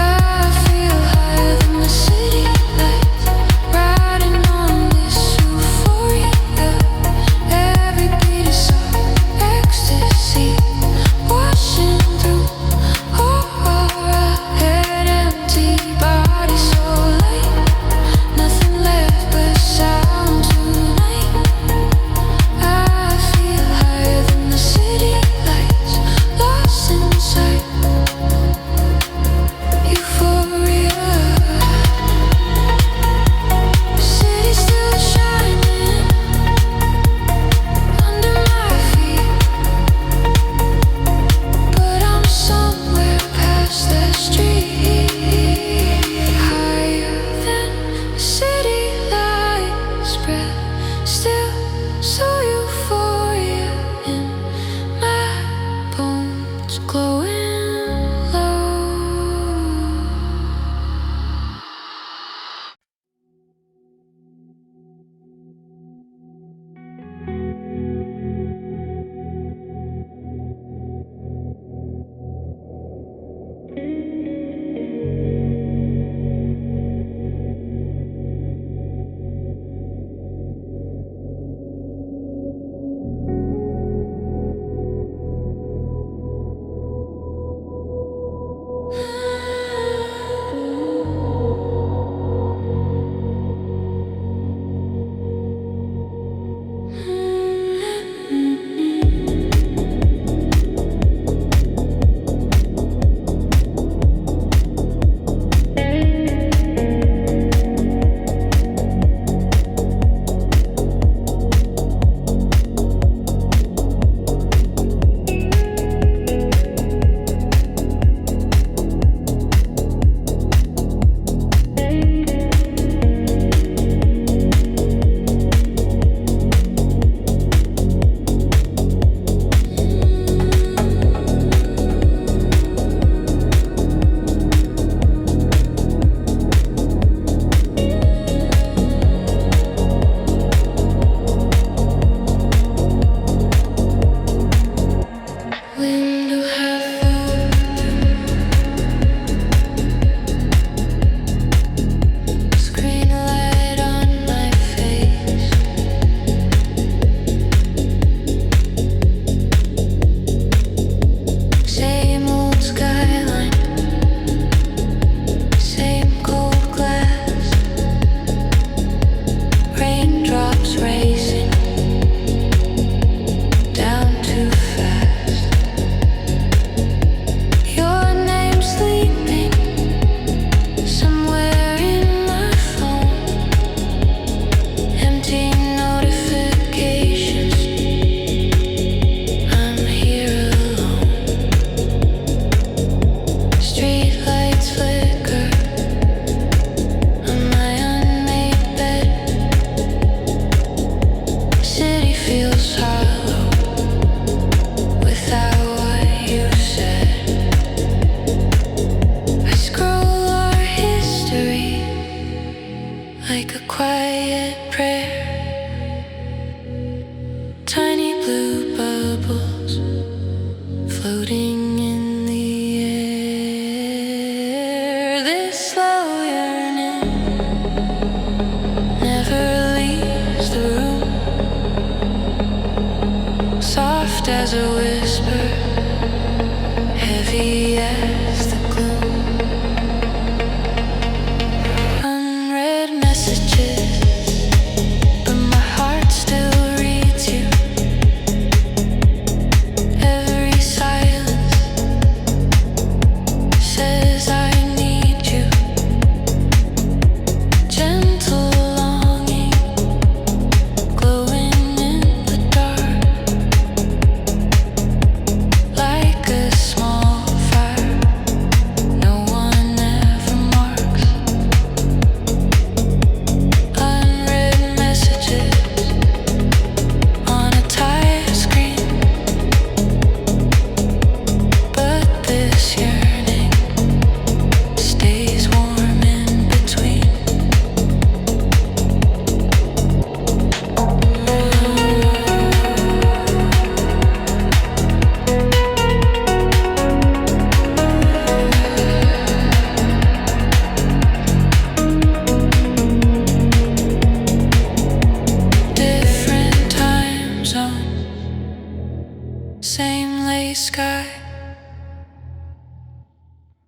I feel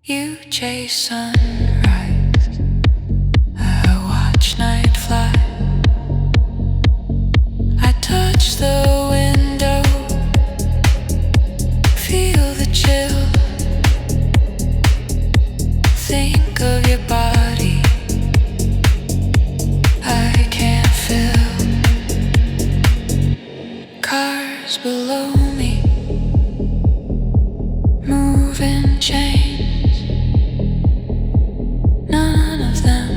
You chase sunrise, I watch night fly. I touch the window, feel the chill. Think of your body, I can't feel. Cars below me, moving chains. None of them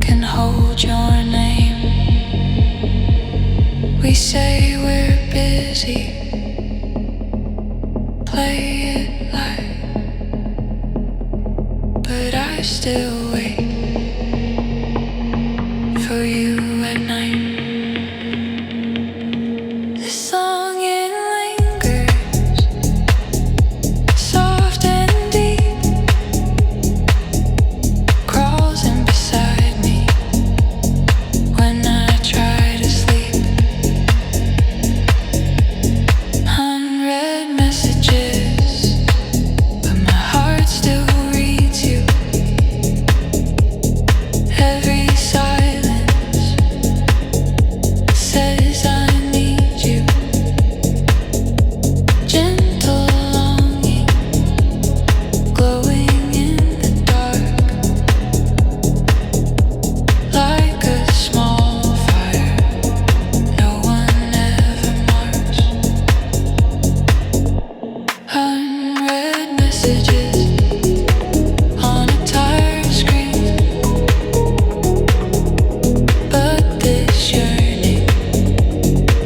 can hold your name. We say we're busy, play it light, but I still wait for you at night. This song it lingers, soft and deep, crawls in beside me when I try to sleep. Unread messages, but my heart still reads you. Every silence says I need you. Gentle longing, glowing in the dark, like a small fire no one ever marks. Unread messages on a tired screen, but this yearning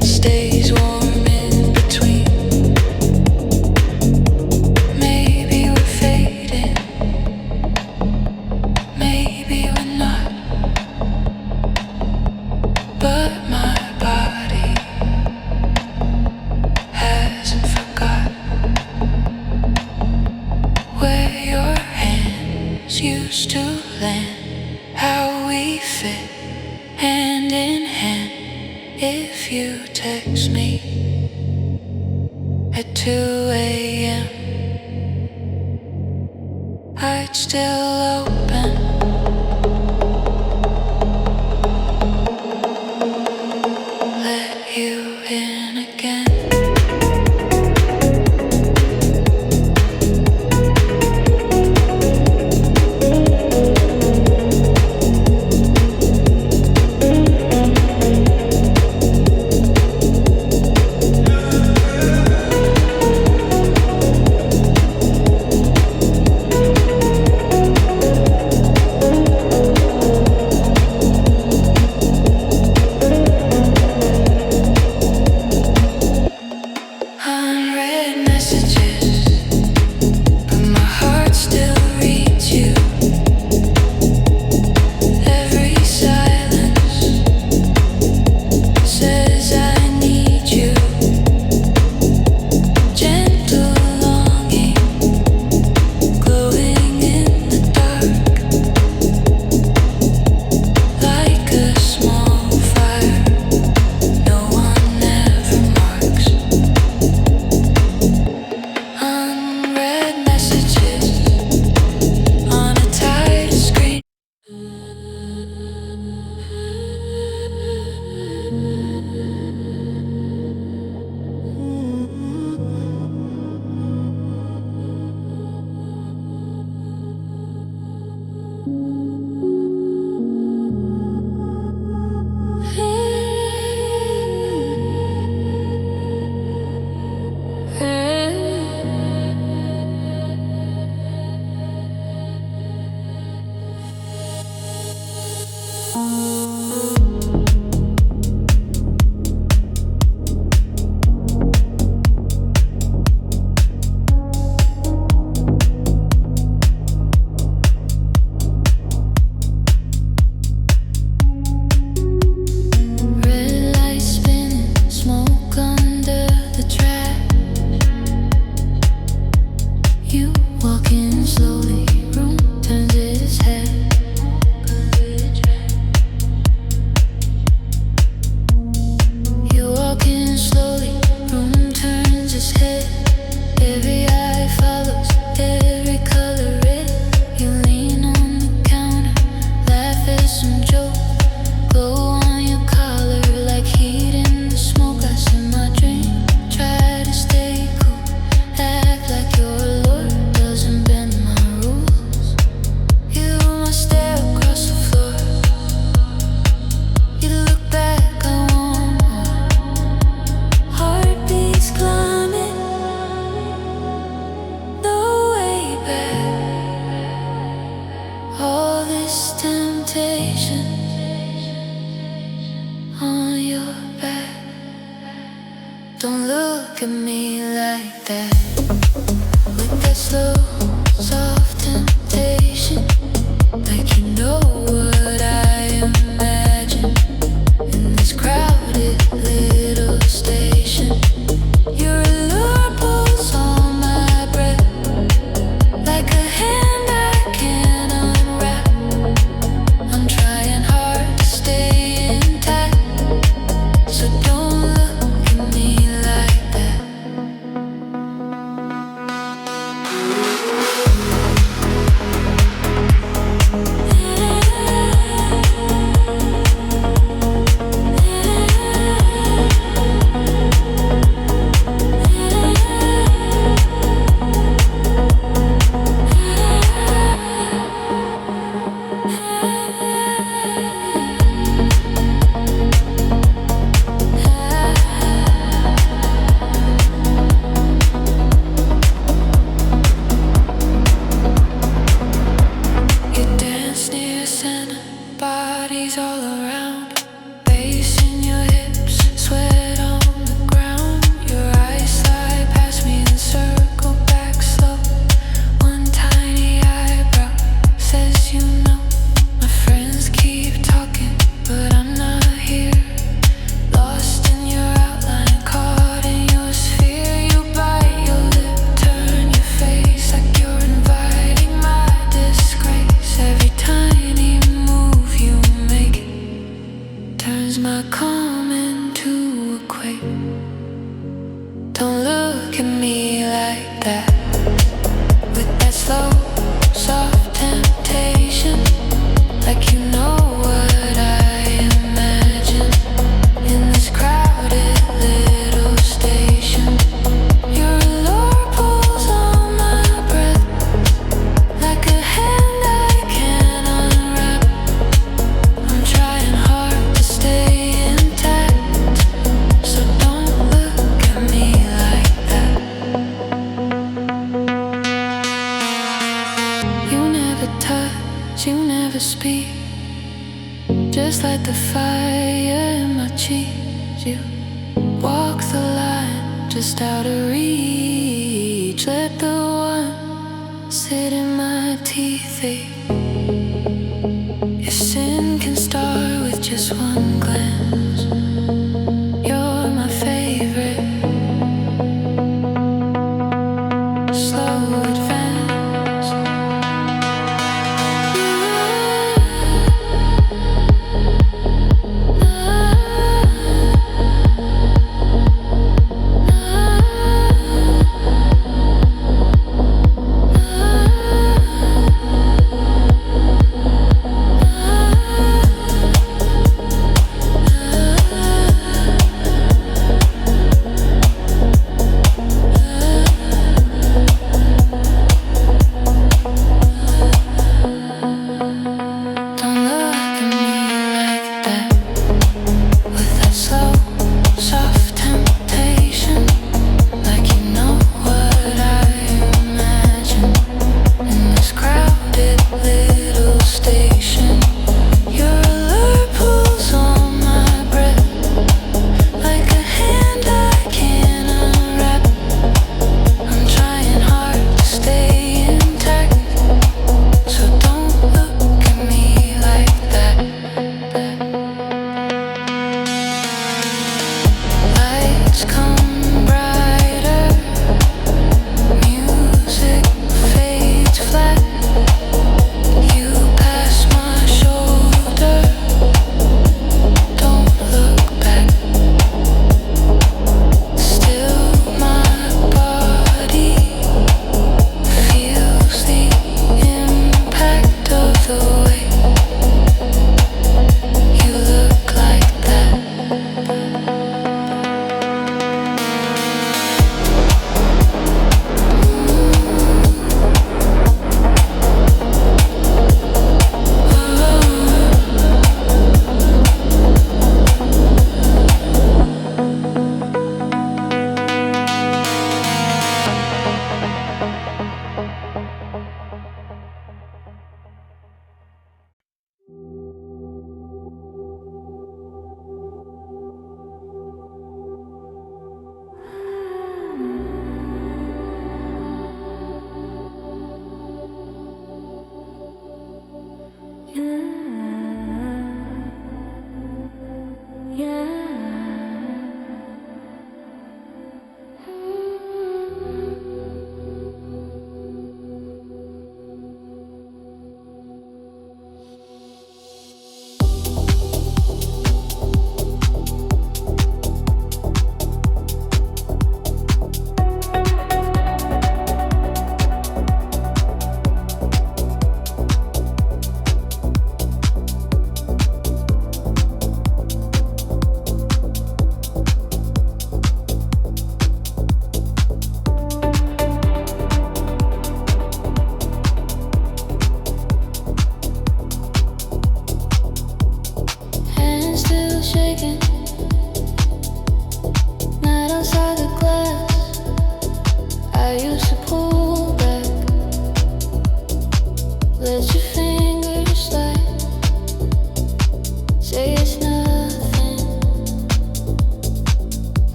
stays warm in between. Maybe we're fading, maybe we're not, but my body hasn't forgot where your hands used to land, how we fit hand in hand. If you text me at 2 a.m., I'd still open. Let you in again. Unread messages, but my heart still reads you. Every silence says I need you. Gentle longing, glowing in the dark, like a small fire no one ever marks. Unread messages on a tired screen. Red lights spinning, smoke under the track. You walking slowly, room turns its head. You walking slowly, room turns its head. Every eye follows. at me like that, with that slow, soft temptation, like you know what I imagine in this crowded little station. Your allure pulls on my breath, like a hand I can't unwrap. I'm trying hard to stay intact, so don't look at me like that. You dance near center, bodies all around, bass in your hips, sweat on the ground. Your eyes slide past me and circle back slow. One tiny eyebrow says you know. My friends keep talking, but I'm not here. Lost in your outline, caught in your sphere. You bite your lip, turn your face like you're inviting my disgrace. Every tiny move you make turns my calm into a quake. Don't look at me like that, with that slow, soft temptation, like you know what I imagine in this crowded little station. Your allure pulls on my breath, like a hand I can't unwrap. I'm trying hard to stay intact, so don't look at me like that. You never touch, you never speak, just like the fire in my cheeks. You walk the line just out of reach. Let the one sit in my teeth ache. If sin can start with just one glance, you're my favorite. Slow advance.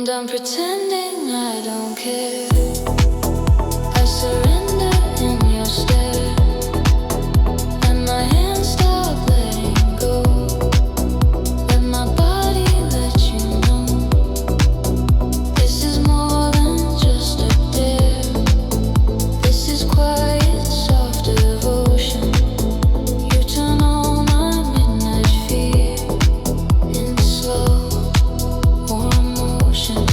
done pretending I don't care. I surrender in your stare. Let my hands stop letting go. Let my body let you know. This is more than just a dare. This is quiet, soft devotion. You turn all my midnight fear into slow warm motion.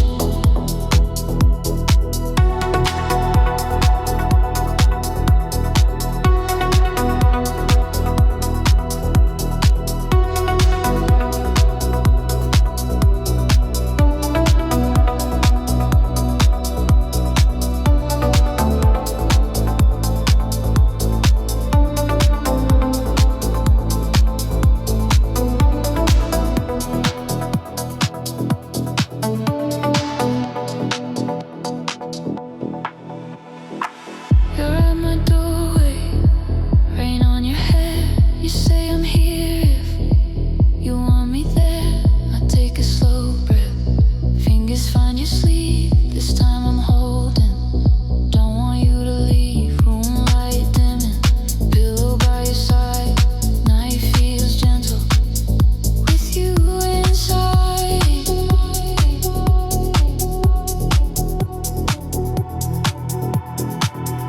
You're at my doorway, rain on your hair. You say I'm here if you want me there. I take a slow breath, fingers find your sleeve. This time I'm holding, don't want you to leave. Room light dimming, pillow by your side. Night feels gentle with you inside.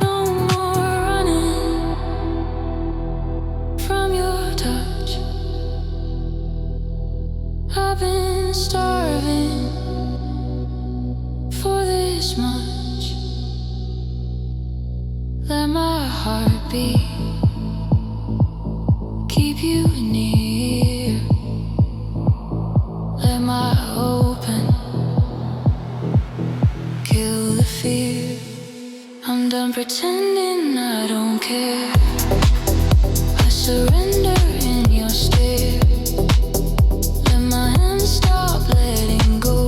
No more running from your touch. I've been starving for this much. Let my heart beat, keep you near. Let my open kill the fear. I'm done pretending I don't care. I surrender in your stare. Let my hands stop letting go.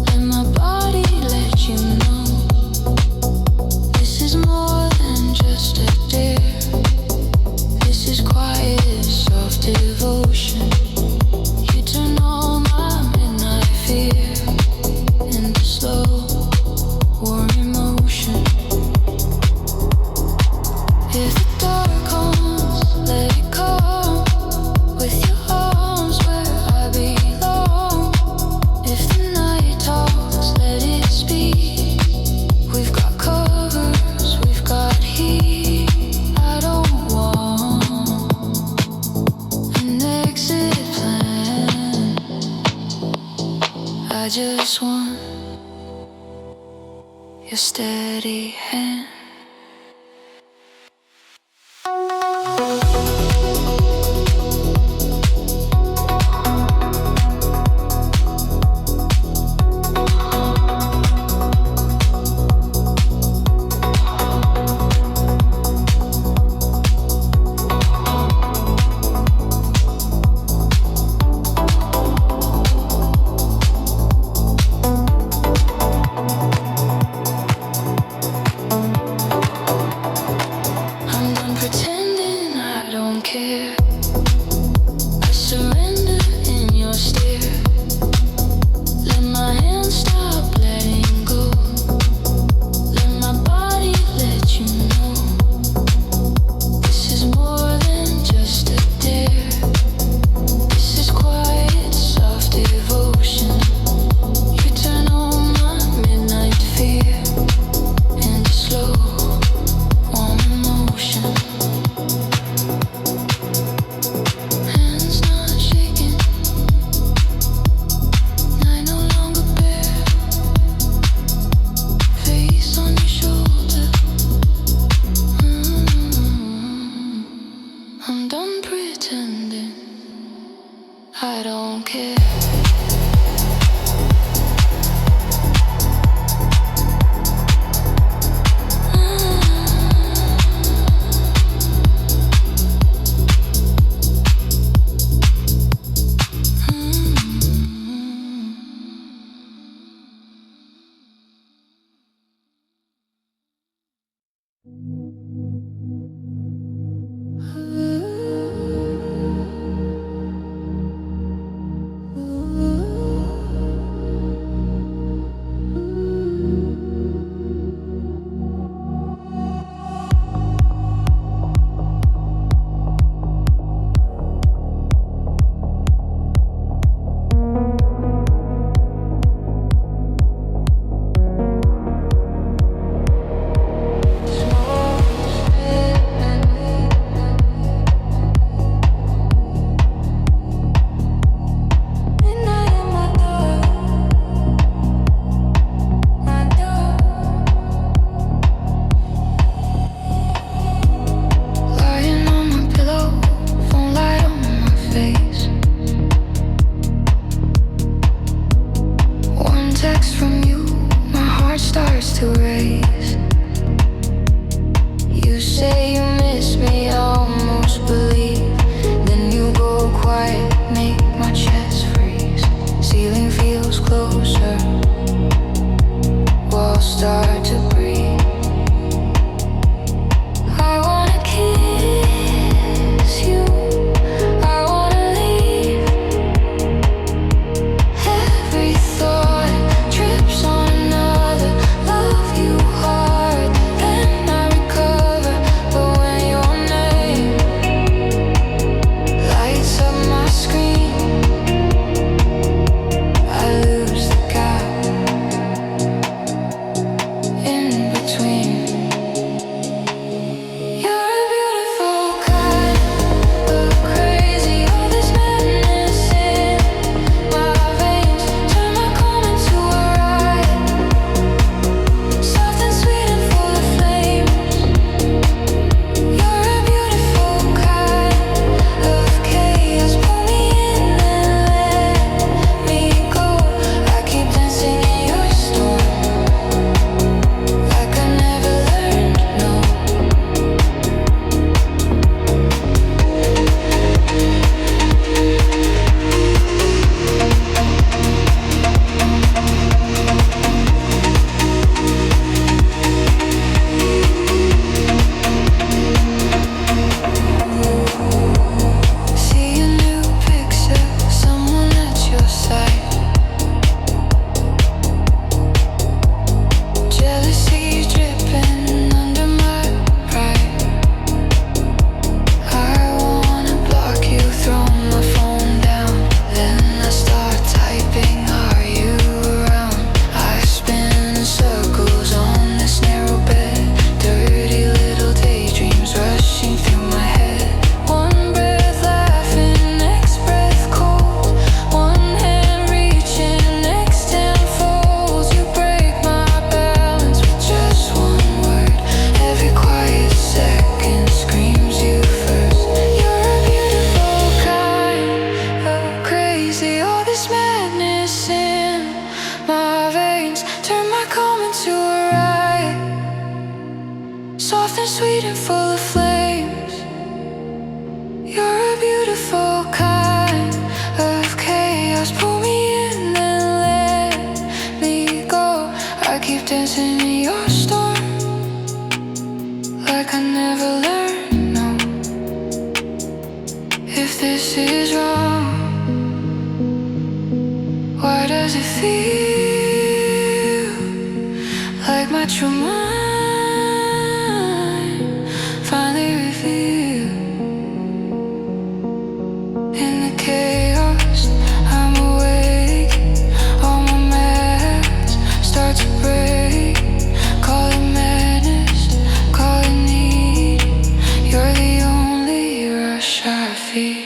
Let my body let you know. This is more than just a dare. This is quiet, soft devotion. You turn all my midnight fear into slow warm emotion. If the dark comes, let it come. With your arms where I belong. If the night talks, let it speak. We've got covers, we've got heat. I don't want an exit plan. I just want your steady hand. I'm done pretending I don't care. I surrender in your stare. Let my hands stop letting go. Let my body let you know. This is more than just a dare. This is quiet, soft devotion. You turn on my midnight fear into slow warm emotion. Hands not shaking, I no longer bear. Face on your shoulder. I'm done pretending I don't care. if this is wrong. Why does it feel like my true mind finally revealed? In the chaos, I'm awake. All my masks start to break. Call it madness, call it need. You're the only rush I feel.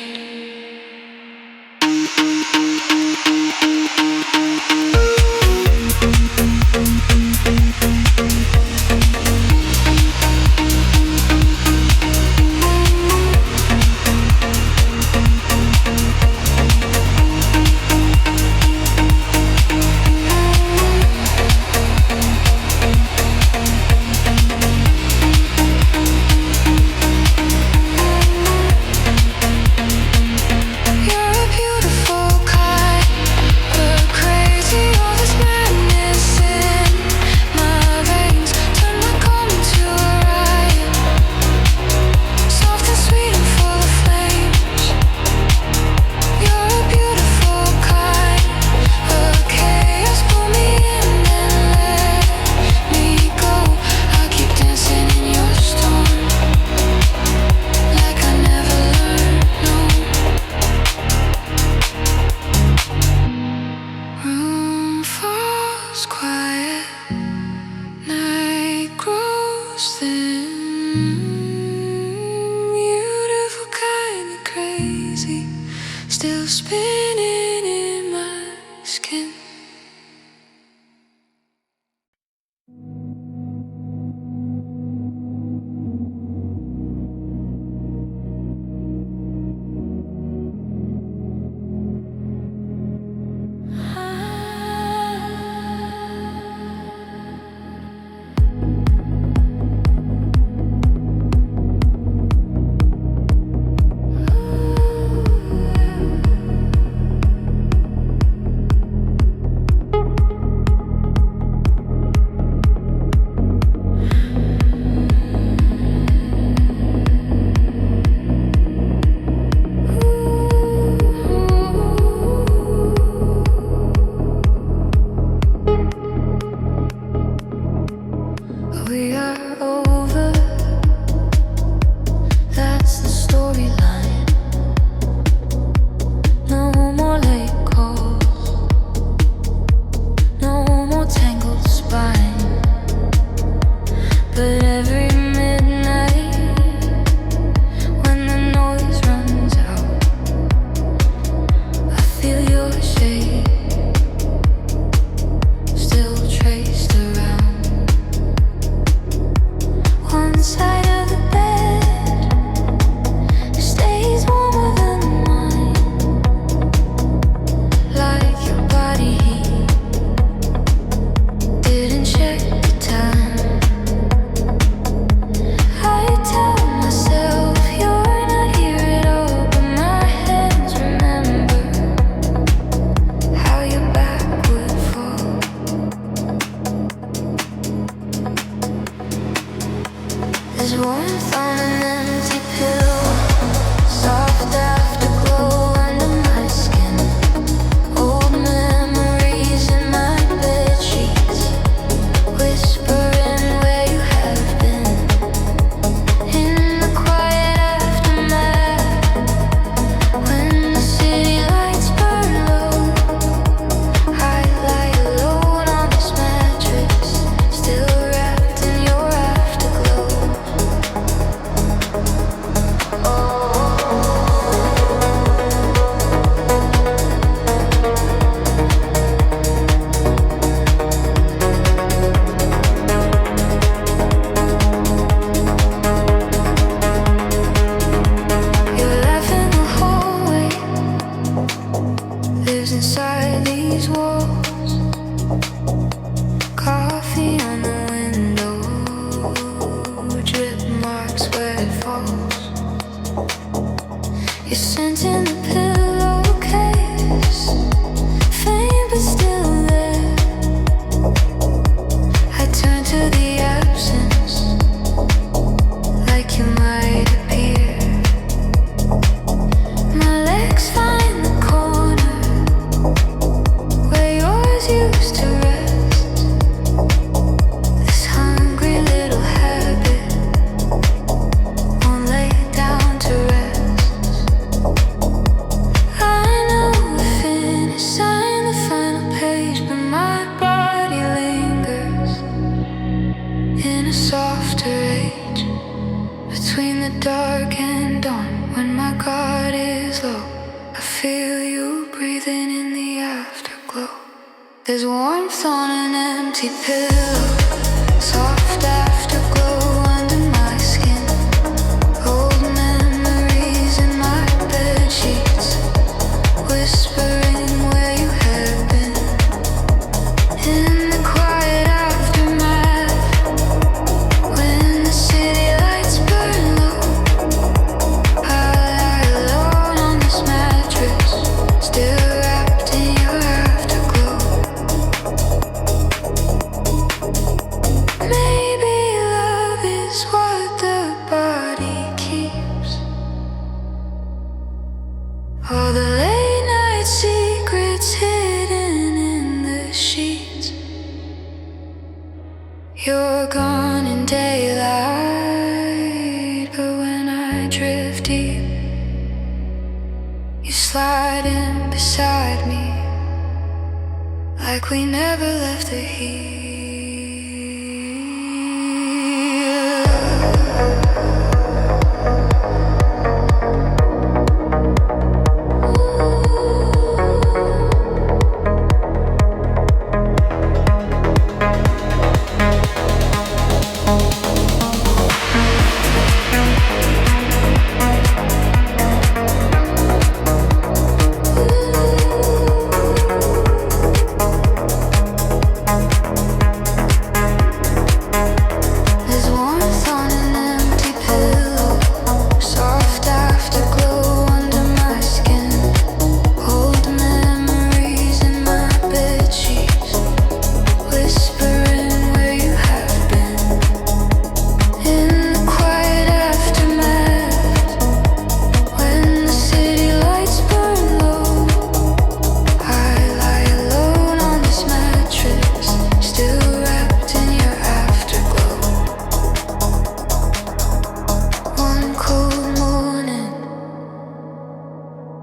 Still spinning in my skin. We are over, that's the storyline. No more late calls, no more tangled spine. But every midnight, when the noise runs out, I feel your shade still traced around. One side of the bed stays warmer than mine, like your body heat didn't check the time. I tell myself you're not here at all, but my hands remember how your back would fall. There's warmth on an empty pillow, soft afterglow under my skin. Old memories in my bed sheets, whispering where you have been. In the quiet aftermath, when the city lights burn low, I lie alone on this mattress, still wrapped in your afterglow. Your laugh in the hallway lives inside these walls. Coffee on the window, drip marks where it falls. Your scent in the pillowcase, faint but still there. I turn to the absence, like you might appear. My slow. I feel you breathing in the afterglow. There's warmth on an empty pillow. Soft afterglow under my skin. Old memories in my bed sheets. Whispering where you have been. In the quiet aftermath. When the city lights burn low. I lie alone on this mattress. Still wrapped in your afterglow. Maybe love is what the body keeps. All the late night secrets hidden in the sheets. You're gone in daylight, but when I drift deep, you slide in beside me, like we never left the heat.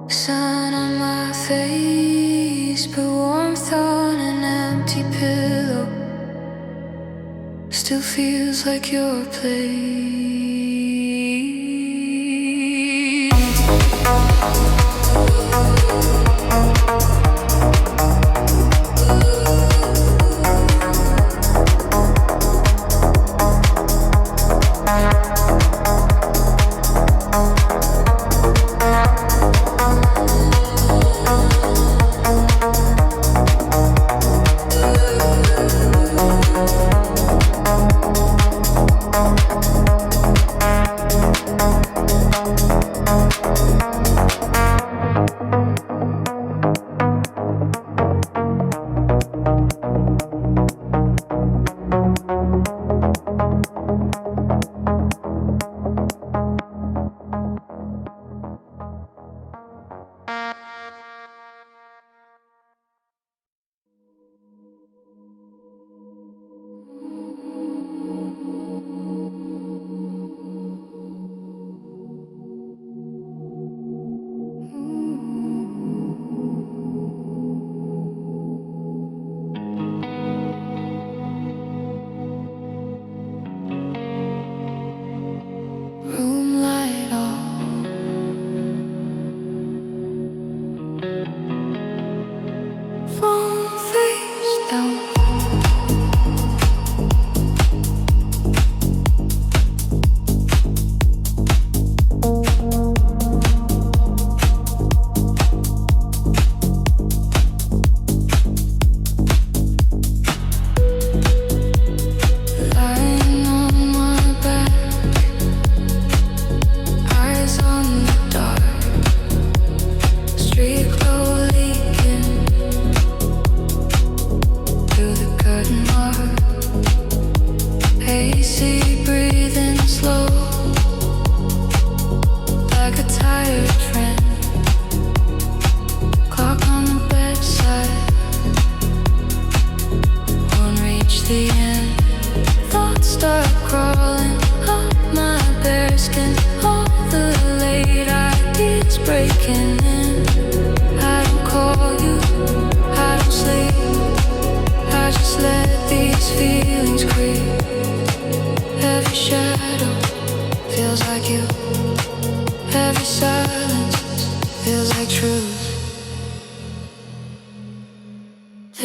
Sun on my face, but warmth on an empty pillow. Still feels like your place.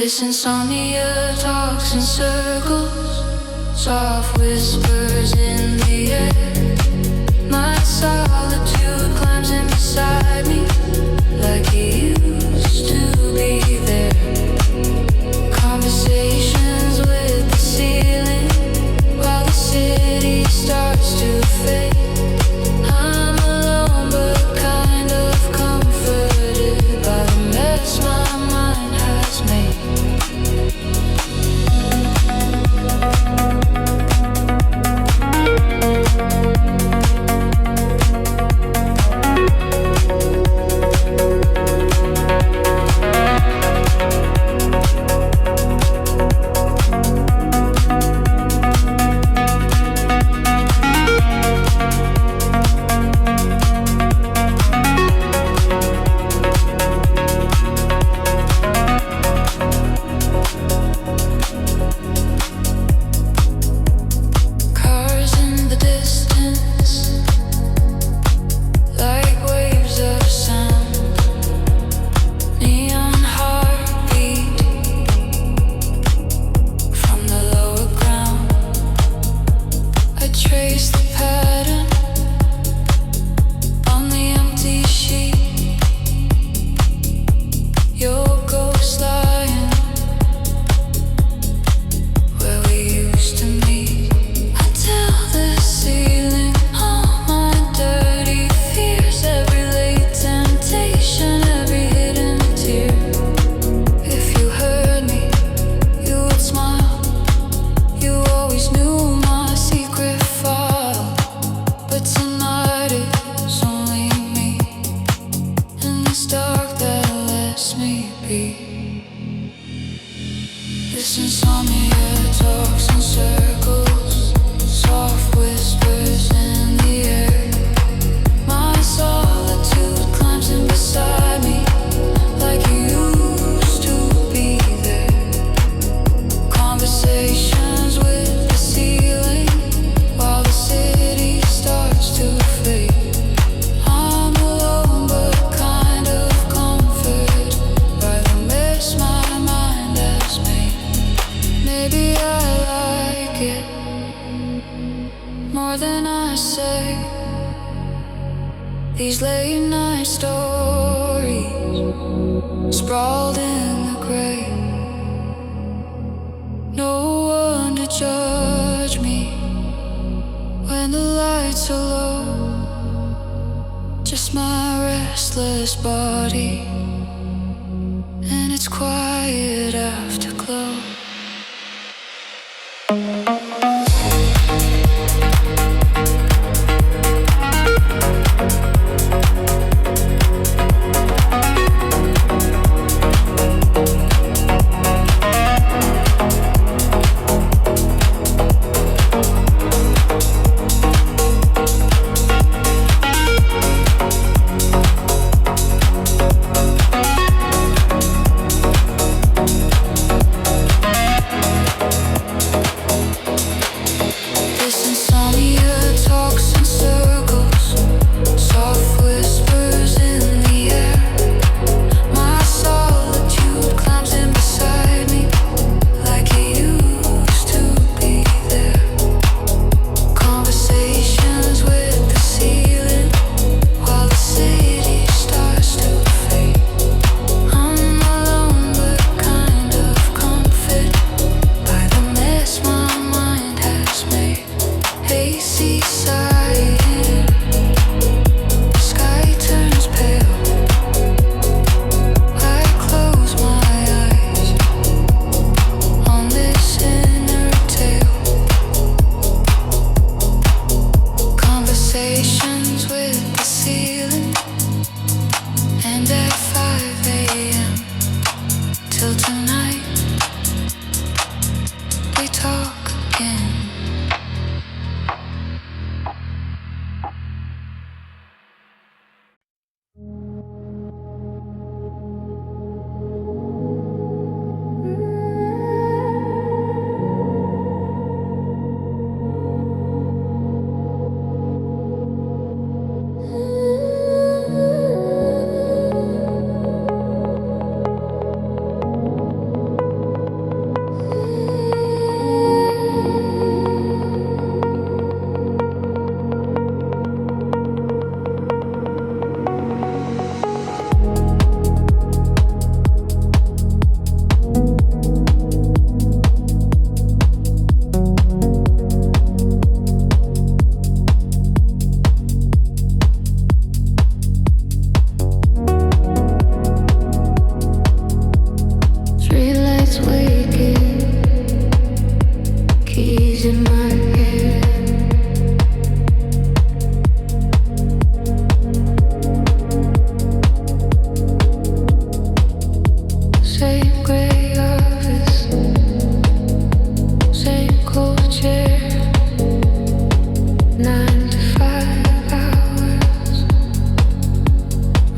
This insomnia talks in circles, soft whispers in the air. My solitude climbs in beside me, like he used to be there. Conversations with the ceiling, while the city starts to fade. I'm alone but kind of comforted by the mess my mind has made.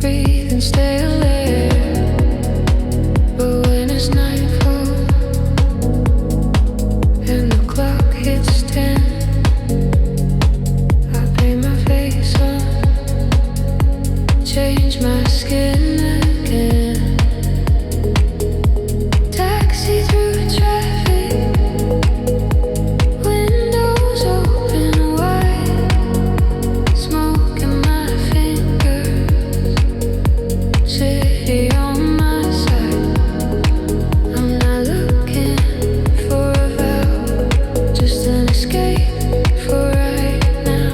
breathe and stay alert. But when it's nightfall and the clock hits 10, I paint my face on, change my skin again. Taxi through traffic, windows open wide, smoke in my fingers, city on my side. I'm not looking for a vow, just an escape for right now.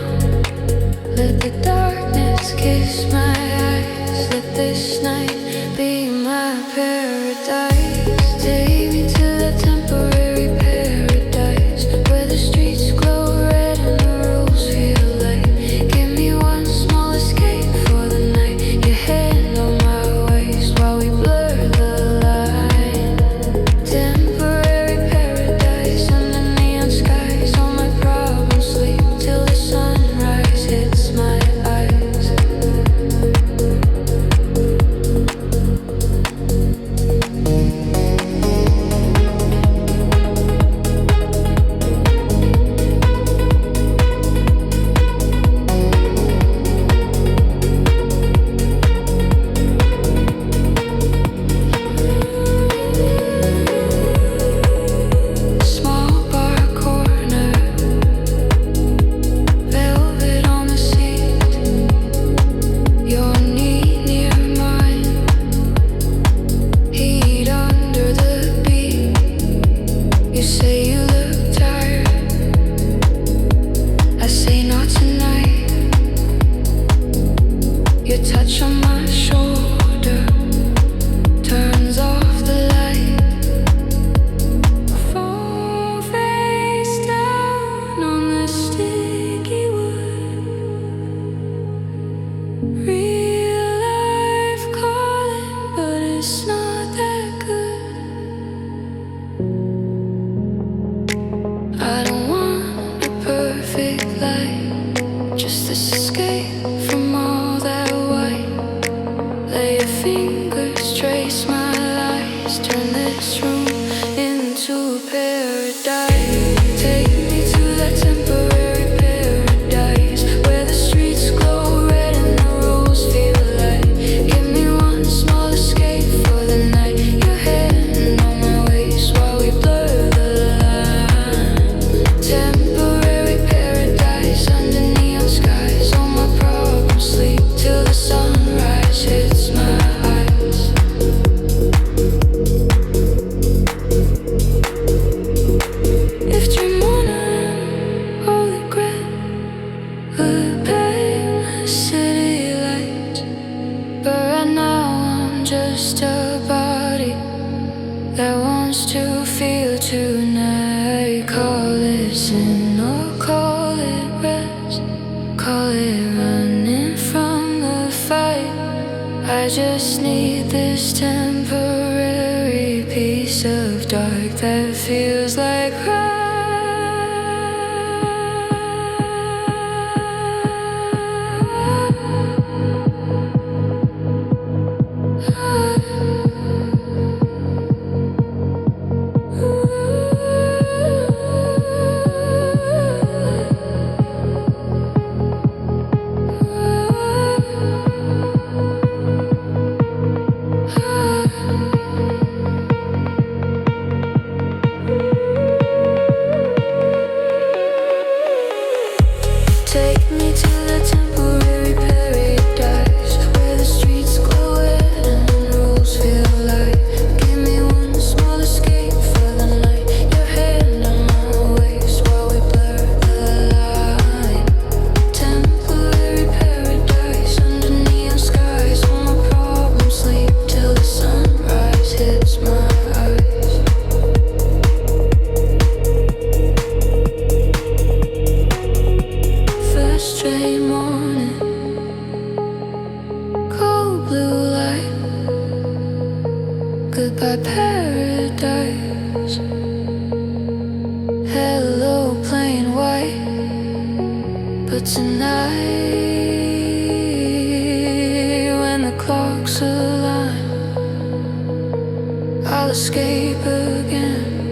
Let the darkness kiss my eyes, let this night be my paradise. Take me to that temporary paradise where the streets glow red and the rules feel light. Give me one small escape for the night, your hand on my waist while we blur the line. Temporary paradise under neon skies, all my problems sleep till the sunrise hits my eyes. Small bar corner, velvet on the seat, your knee near mine, heat under the beat. You say you look tired, I say not tonight. Your touch on my shoulder turns off the light. Fall face down on the sticky wood. Real life calling, but it's not that good. I don't want a perfect life, just this escape from all that white. Lay your fingers, trace my lies, turn this room into a paradise. Take me to that temporary paradise where the streets glow red and the rules feel light. Give me one small escape for the night, your hand on my waist while we blur the line. Temporary paradise under neon skies, all my problems sleep till the sunrise hits my eyes. If dream morning, holy grail, would pale city lights. But right now I'm just a body that wants to feel tonight. Call it sin or call it rest, call it running from the fight. I just need this temporary piece of dark that feels like goodbye paradise. Hello plain white, but tonight when the I'll escape again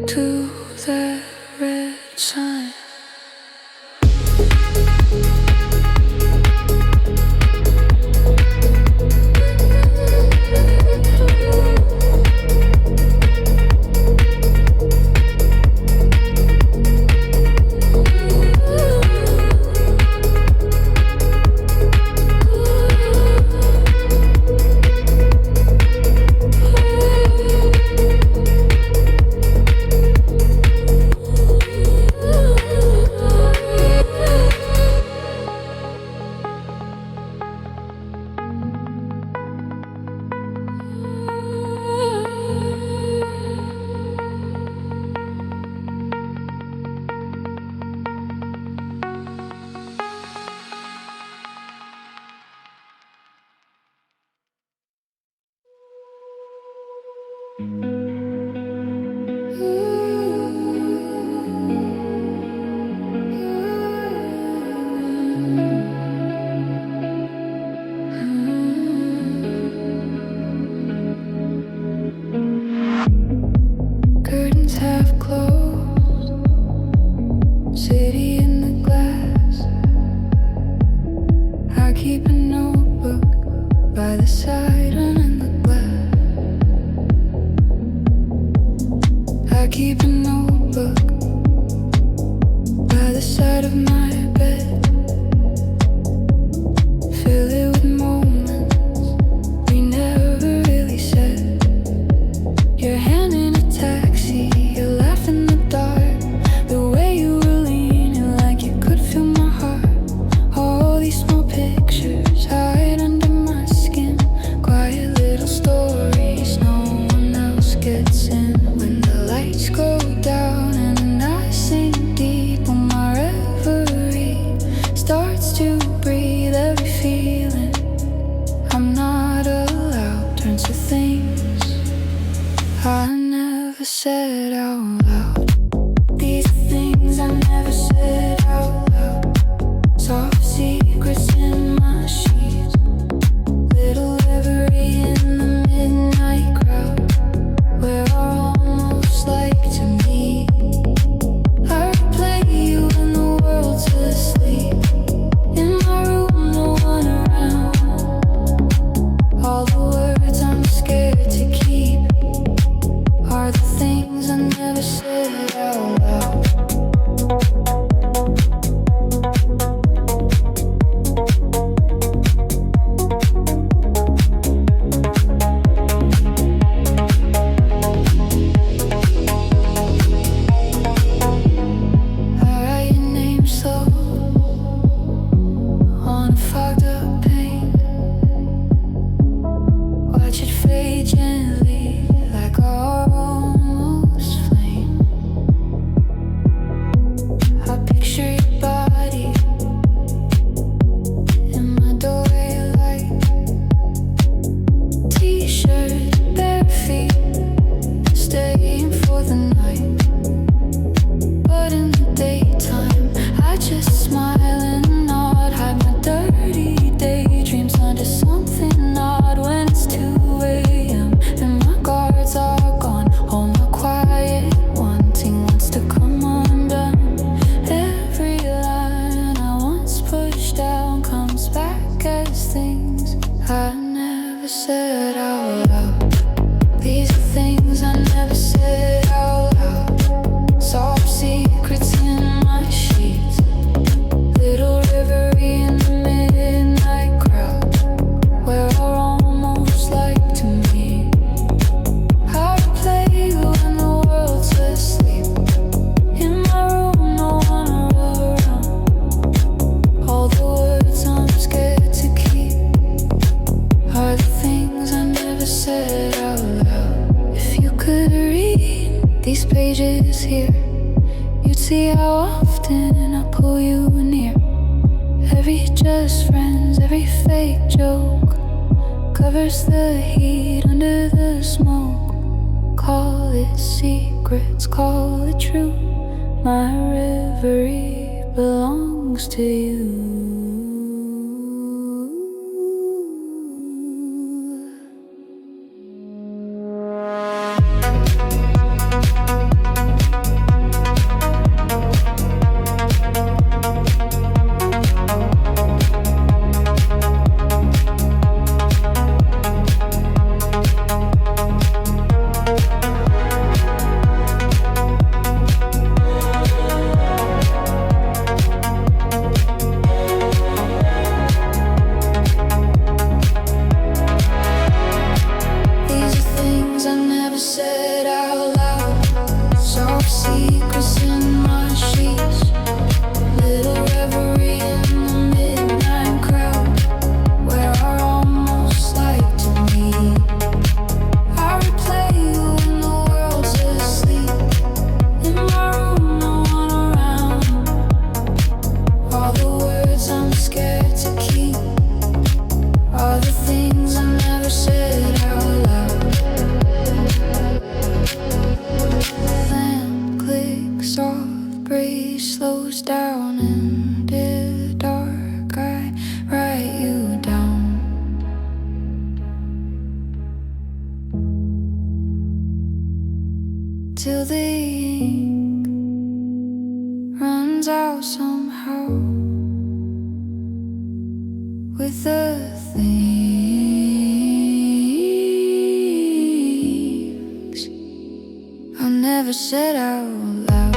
to that red sign. Curtains have closed, city in the glass. I keep a notebook by the side running the glass. I keep a notebook by the side of my bed. Fill it with moments we never really said. Your hand in a taxi, you laugh in the dark. The way you were leaning like you could feel my heart. All these small pictures hide under my skin. Quiet little stories no one else gets in. When the lights go down and I sink deep on my reverie starts to breathe, every feeling I'm not allowed turns to things I never said out loud. These are things I never said out loud. Soft secrets in my sheets. Little reverie in the midnight crowd. We're almost like to meet. I replay you when the world's asleep. In my room, no one around. All the words I'm scared to keep are the things I never said out loud. I write your name slow on a fogged up pane. Watch it fade gently like our almost flame. I picture your body in my doorway light. T-shirt, bare feet, staying for the night. But in the daytime, I just smile and nod. Hide my dirty daydreams under something odd. When it's 2 a.m. and my guards are gone, all my quiet wanting wants to come undone. Every line I once pushed down comes back as things I never said out loud. These are things I never said out loud. Soft secrets in my sheets. Little reverie in the midnight crowd. We're almost like to meet. I replay you when the world's asleep. In my room, no one around. All the words I'm scared to keep are the things I never said out loud. If you could read these pages here, you'd see how often I pull you near. Every just friends, every fake joke covers the heat under the smoke. Call it secrets, call it true. My reverie belongs to you. with the things I never said out loud.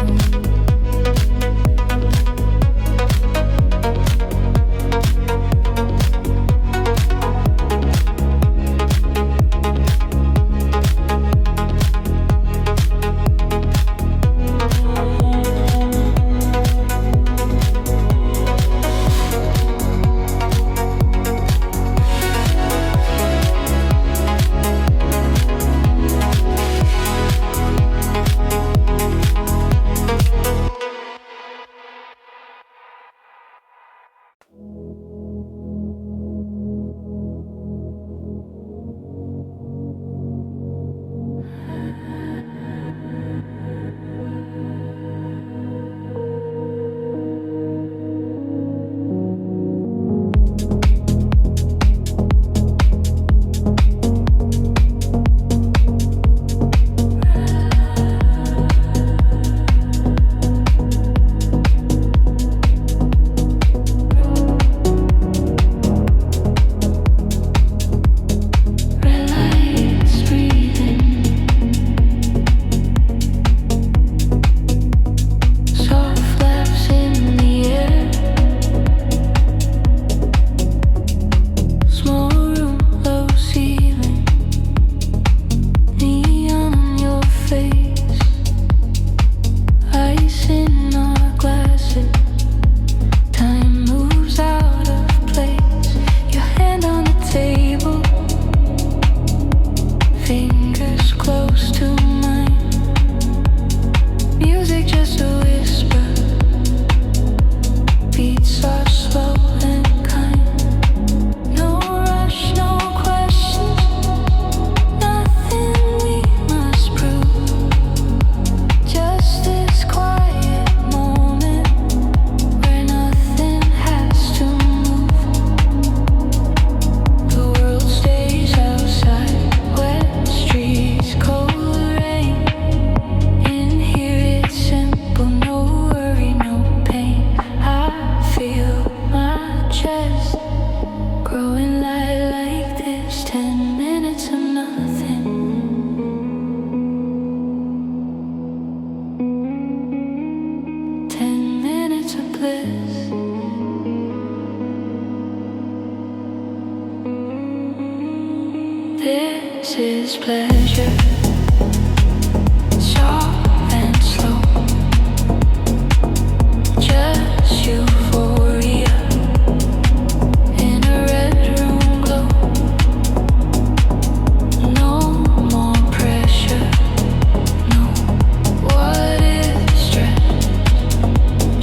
This is pleasure, soft and slow, just euphoria in a red room glow. No more pressure, no. What is stress?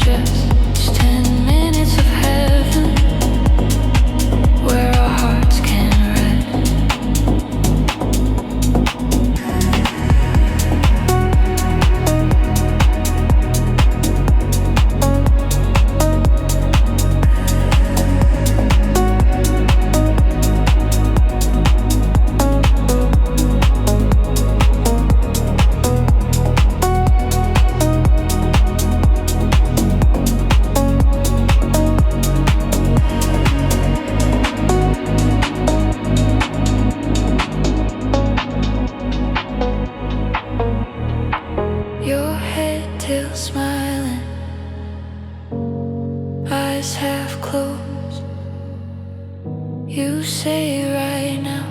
Just 10 minutes of heaven where our hearts can rest. Your head till smiling, eyes half closed. You say right now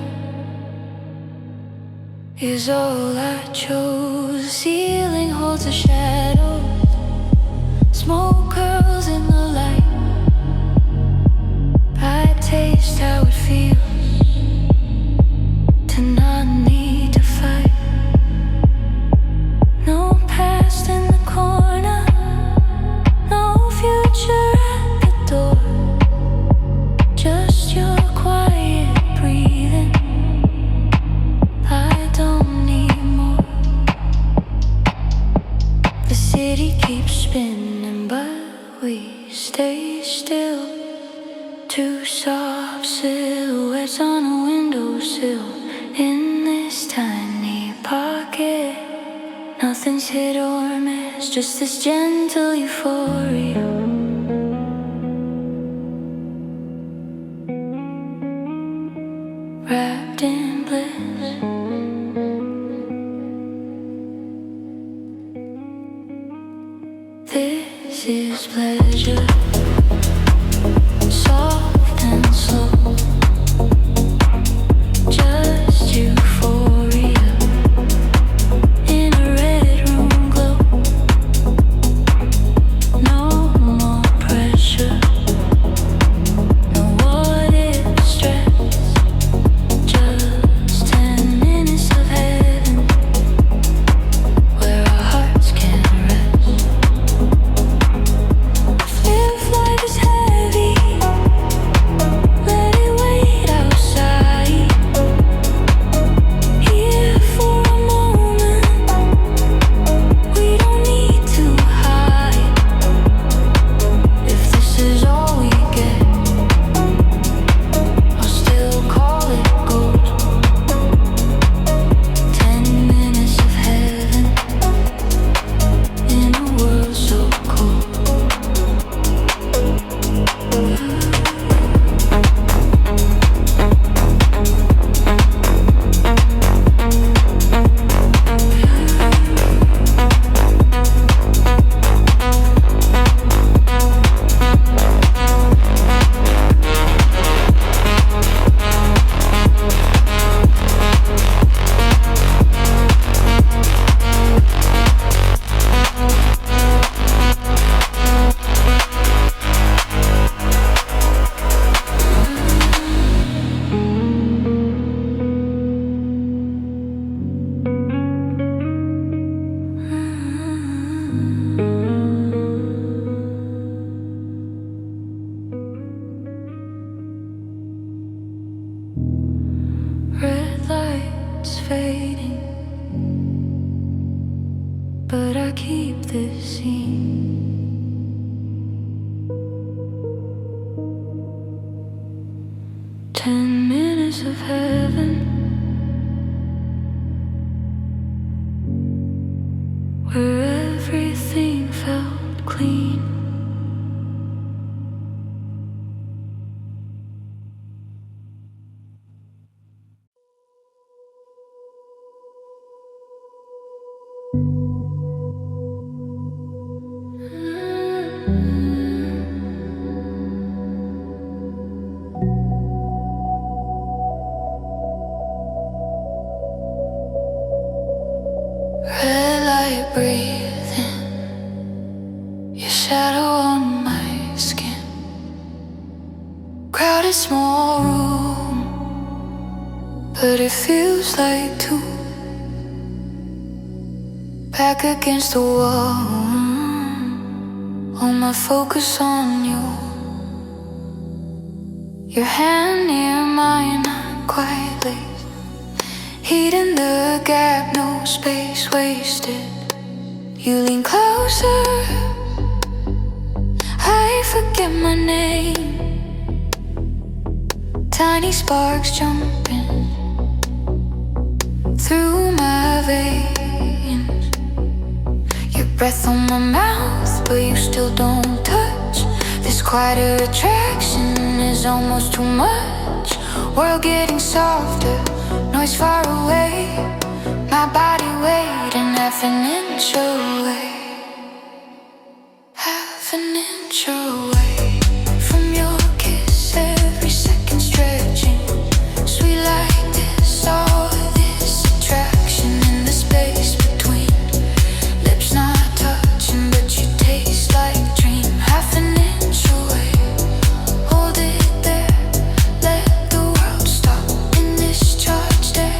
is all I chose. The ceiling holds a shadow, smoke curls in the light. I taste how it feels to not need to fight. No past in the corner, no future at the door. Just your quiet breathing. I don't need more. The city keeps spinning, but we stay still. Two soft silhouettes on a windowsill in this tiny pocket. Nothing's hit or miss, just this gentle euphoria. wrapped in bliss. This is pleasure, soft and slow, just euphoria in a red room glow. No more pressure, no what if stress, just 10 minutes of heaven where our hearts can rest. If life is heavy, let it wait outside. Here for a moment, we don't need to hide. If this is all we get, I'll still call it gold. 10 minutes of heaven in a world so cold. Red lights fading, but I keep this scene. Ten minutes of heaven where everything felt clean. Red light breathing, your shadow on my skin. Crowded small room, but it feels like two. Back against the wall, all my focus on you. Your hand near mine, not quite late. Heat in the gap, no space wasted. You lean closer, I forget my name. Tiny sparks jumping through my veins. Your breath on my mouth, but you still don't touch. This quieter attraction is almost too much. World getting softer, noise far away. My body waiting half an inch away. Half an inch away from your kiss, every second stretching. Sweet like this, all this attraction in the space between. Lips not touching, but you taste like dream. Half an inch away, hold it there. Let the world stop in this charged air.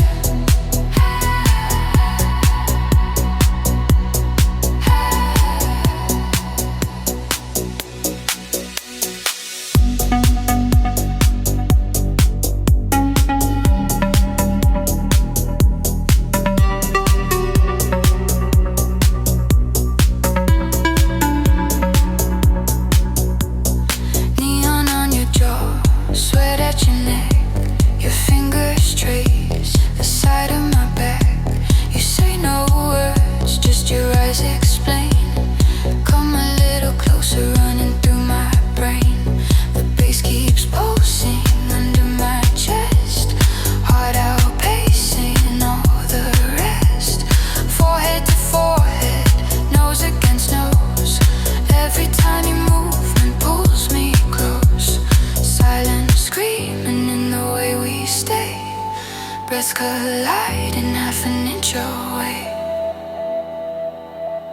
Breaths colliding half an inch away.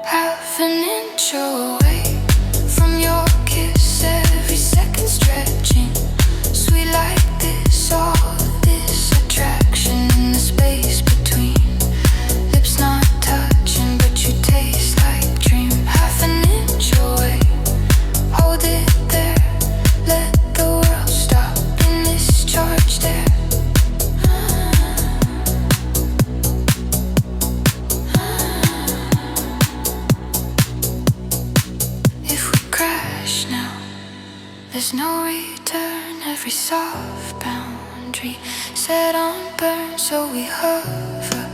Half an inch away from your kiss, every second stretching. Sweet like this, all this attraction in the space between. Lips not touching, but you taste like dream. Half an inch away, hold it there. Let the world stop in this charge there. There's no return, every soft boundary set on burn, so we hover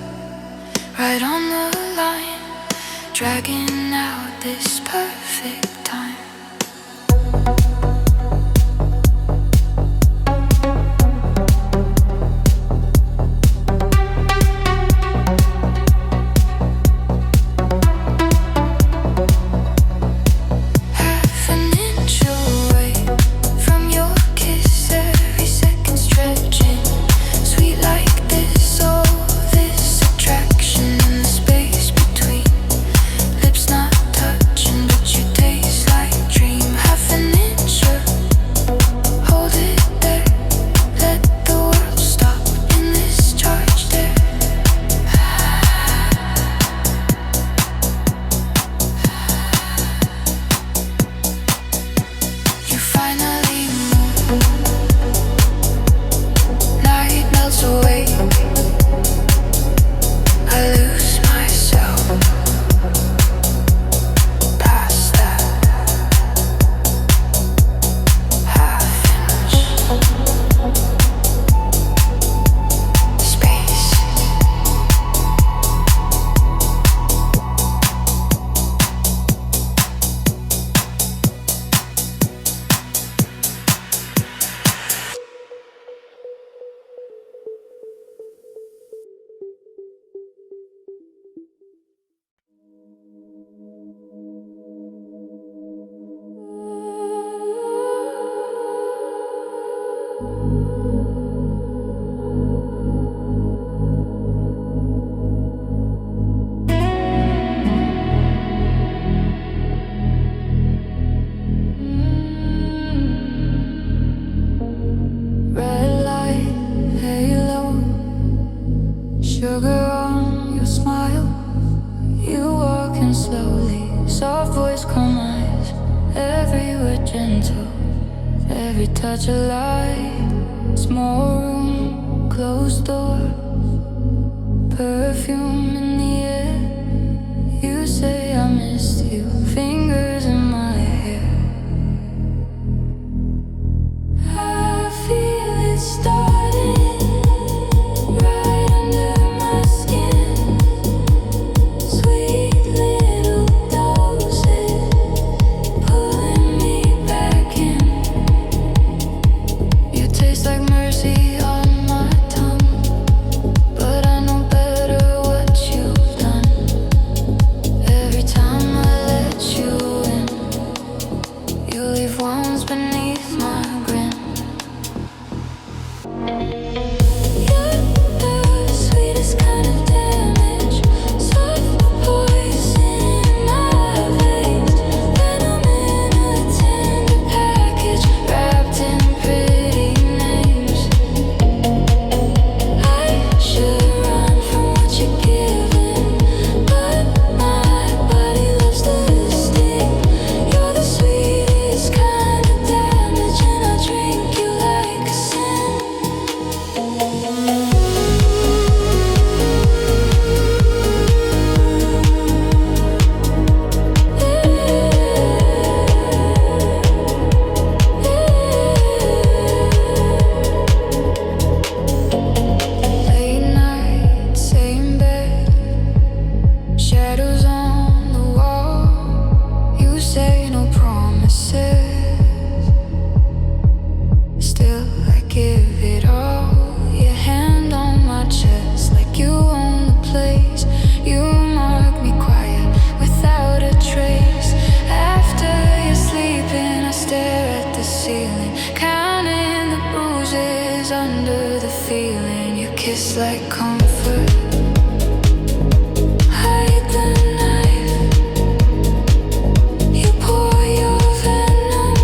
right on the line, dragging out this perfect time. Touch a light, small room, closed door, perfume in the air. You say I missed you, fingers in my hair. I feel it starting right under my skin. Sweet little doses pulling me back in. Tastes like mercy on my tongue, but I know better what you've done. Every time I let you in, you leave wounds beneath my grin. You're the sweetest kind of damage, soft poison in my veins. Venom in a tender package, wrapped in pretty. kiss like comfort. Hide the knife. You pour your venom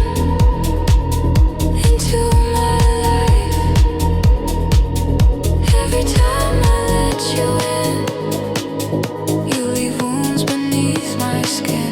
into my life. Every time I let you in, you leave wounds beneath my skin.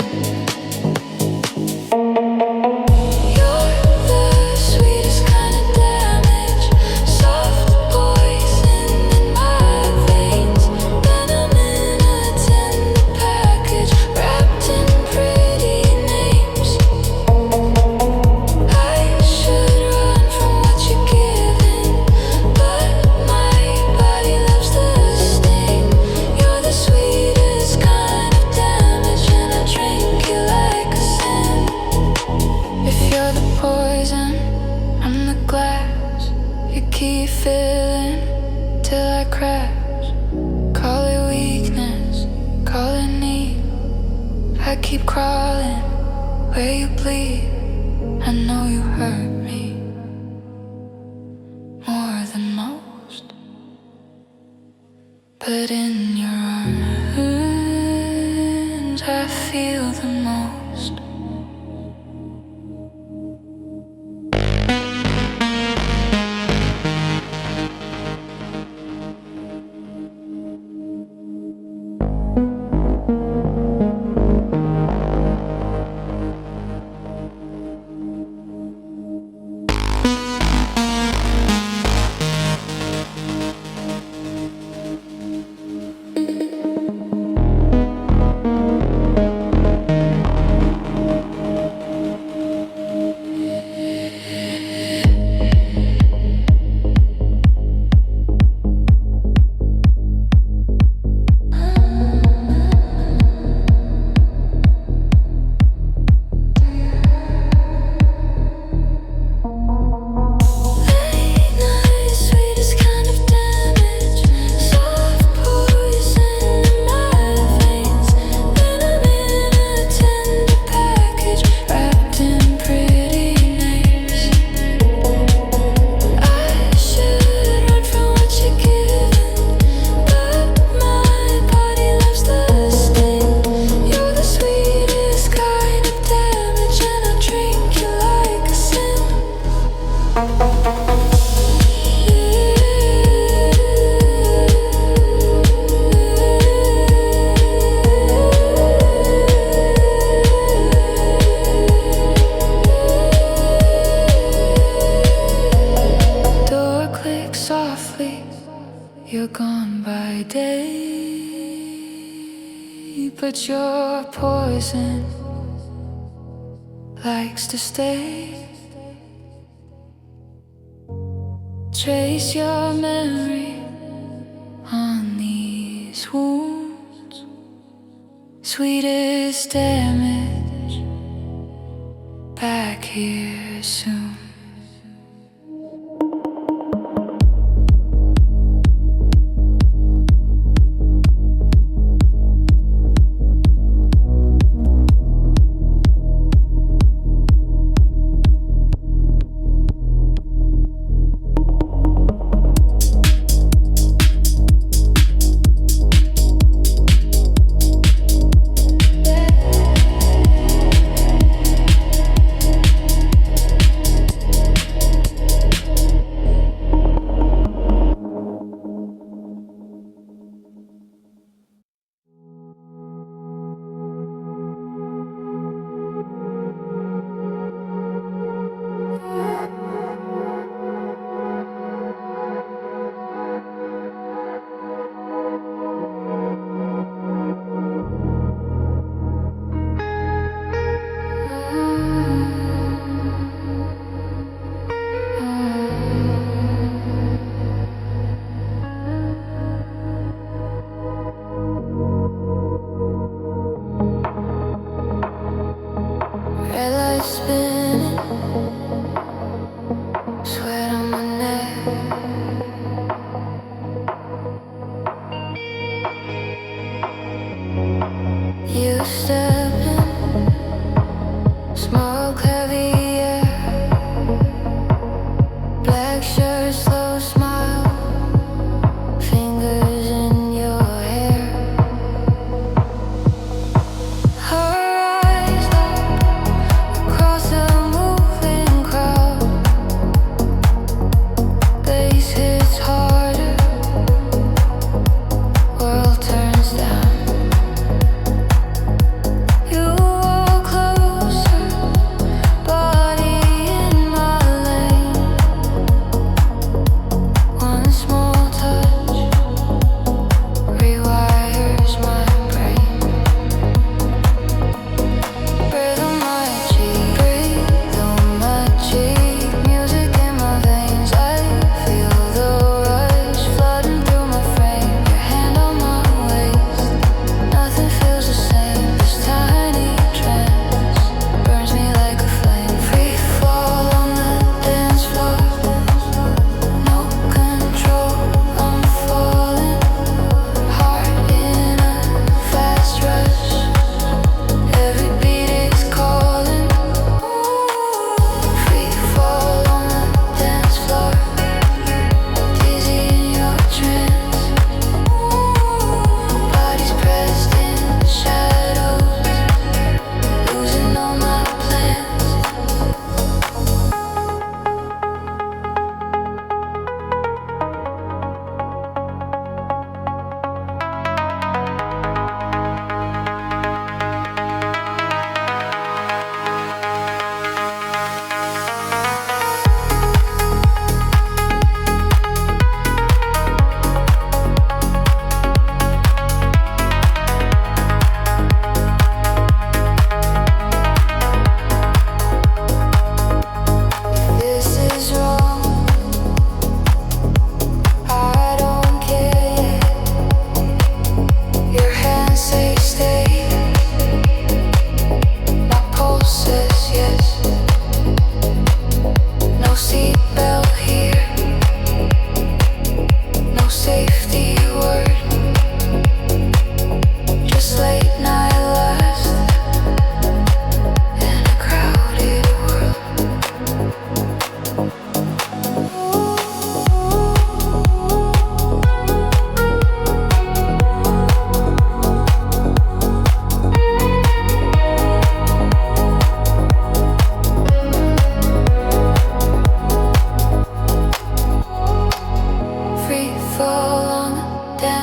Keep filling till I crash. Call it weakness, call it need. I keep crawling where you bleed. I know you hurt me more than most, but in your arms I feel the most. You're gone by day, but your poison likes to stay. Trace your memory on these wounds. Sweetest damage, back here soon.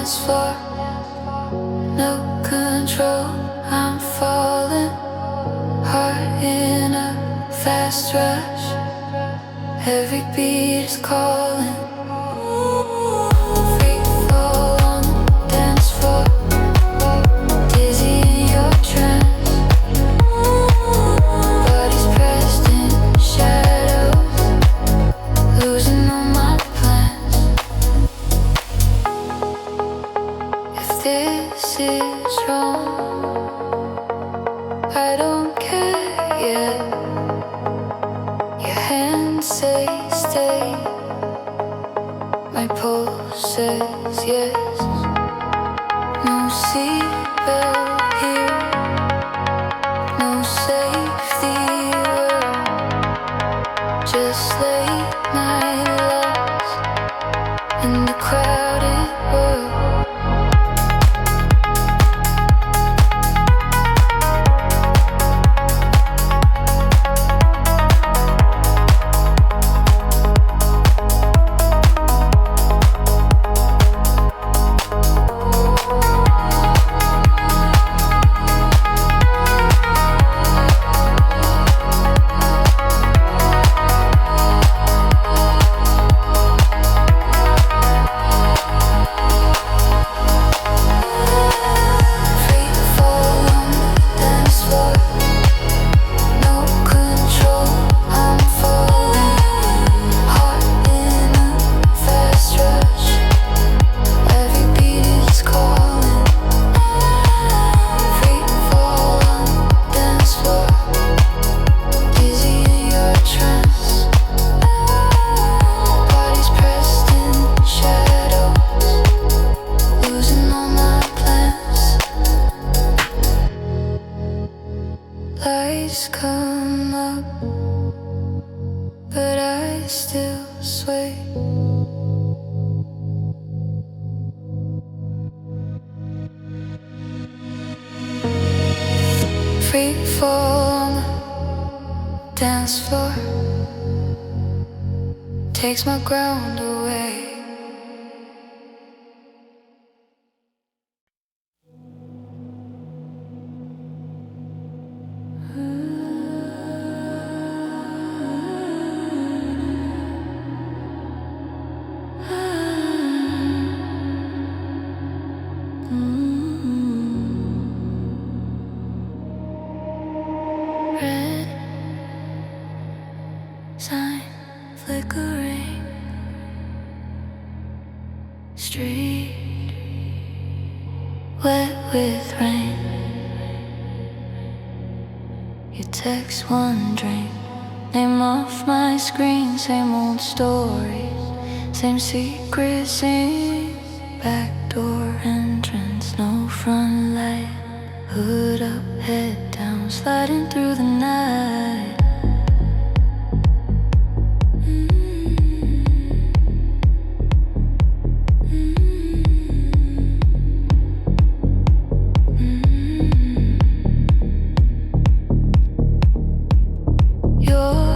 dance floor, no control, I'm falling. Heart in a fast rush, every beat is calling. Free fall on the dance floor, dizzy in your trance. Bodies pressed in shadows, losing all my plans. If this is wrong, I don't care yet. Your hands say stay, my pulse says yes. No seatbelt here, no safety word, just late night laughs in the crowded world. Lights come up, but I still sway. Free fall on the dance floor, takes my ground away. Red sign flickering, street wet with rain. You text wondering, name off my screen. Same old stories, same secret scene. Backdoor entrance, no front light. Hood up, head down, sliding through the night. Your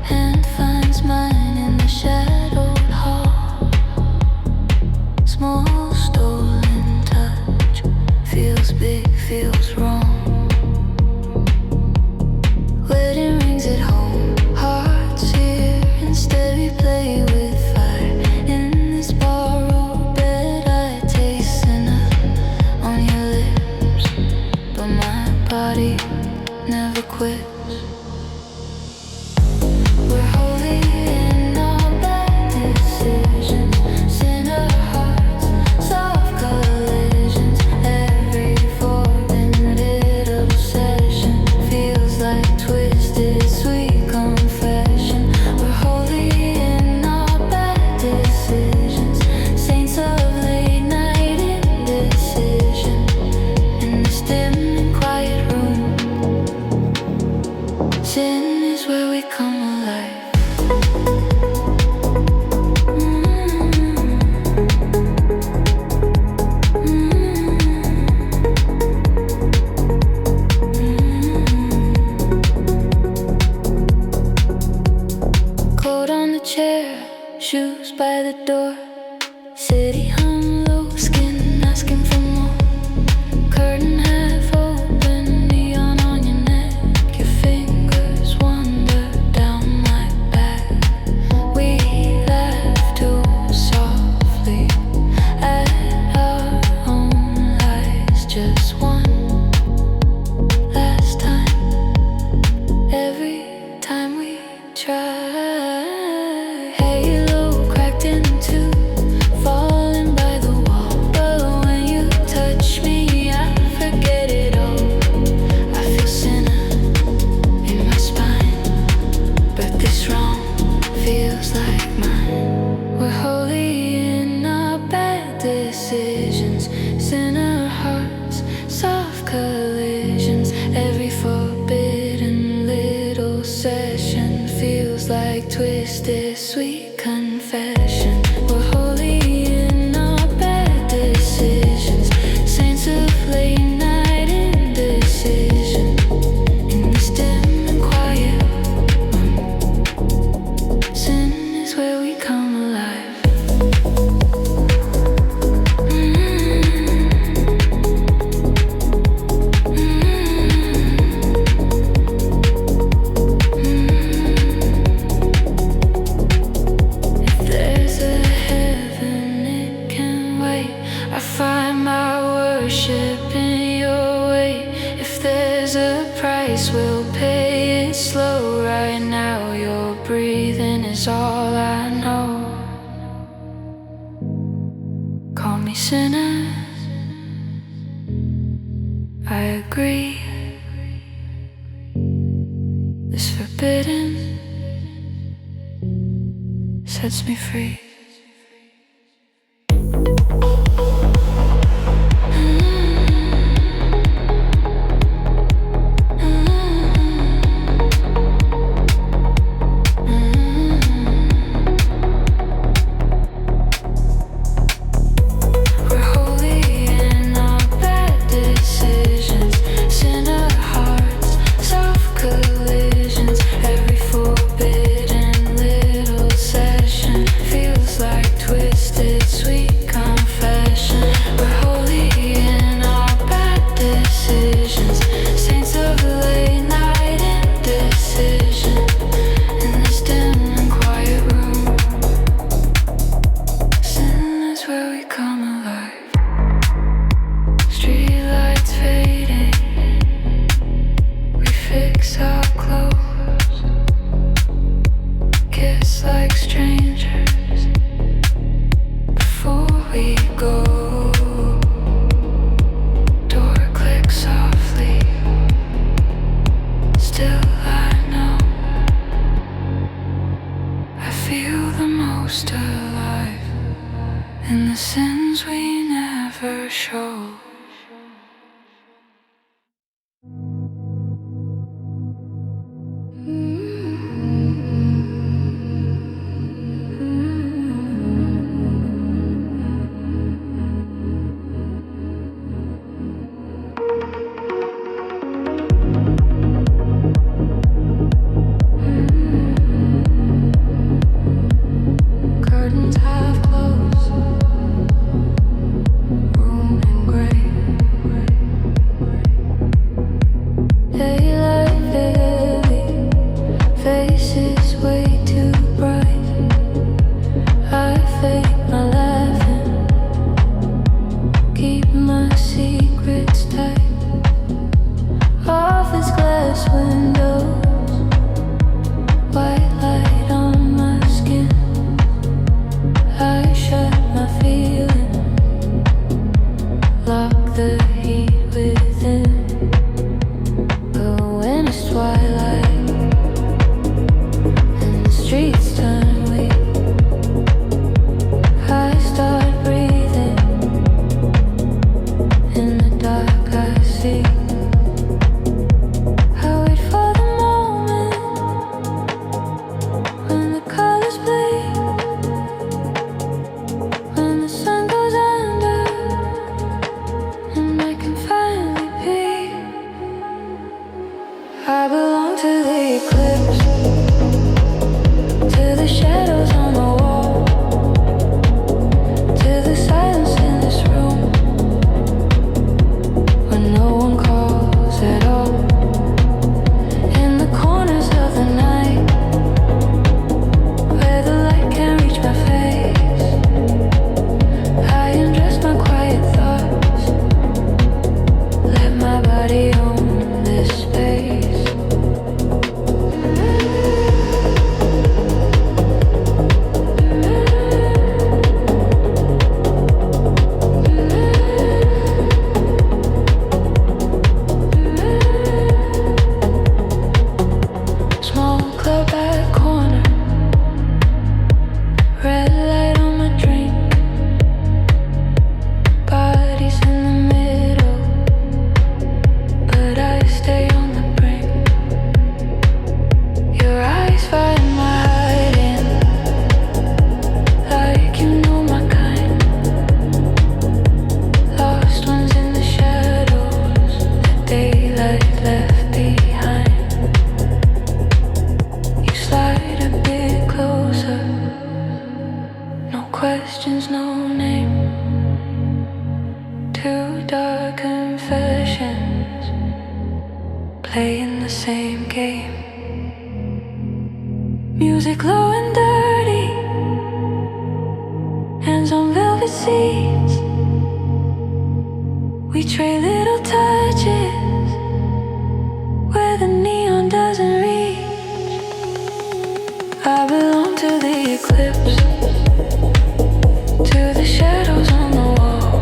hand finds mine in the shadowed hall. Small stolen touch, feels big, feels wrong. Wedding rings at home, hearts here. Instead we play with fire. In this borrowed bed I taste cinnamon on your lips, but my body never quits. We're holy in our bad decisions, sinner hearts, soft collisions. Every forbidden obsession feels like twisted sweet confession. We're holy in our bad decisions, saints of late night indecision. In this dim and quiet room, sin is where we come alive. Coat on the chair, shoes by the door. City hung low, sinners. I agree. This forbidden sets me free. To the eclipse, to the shadows on the wall.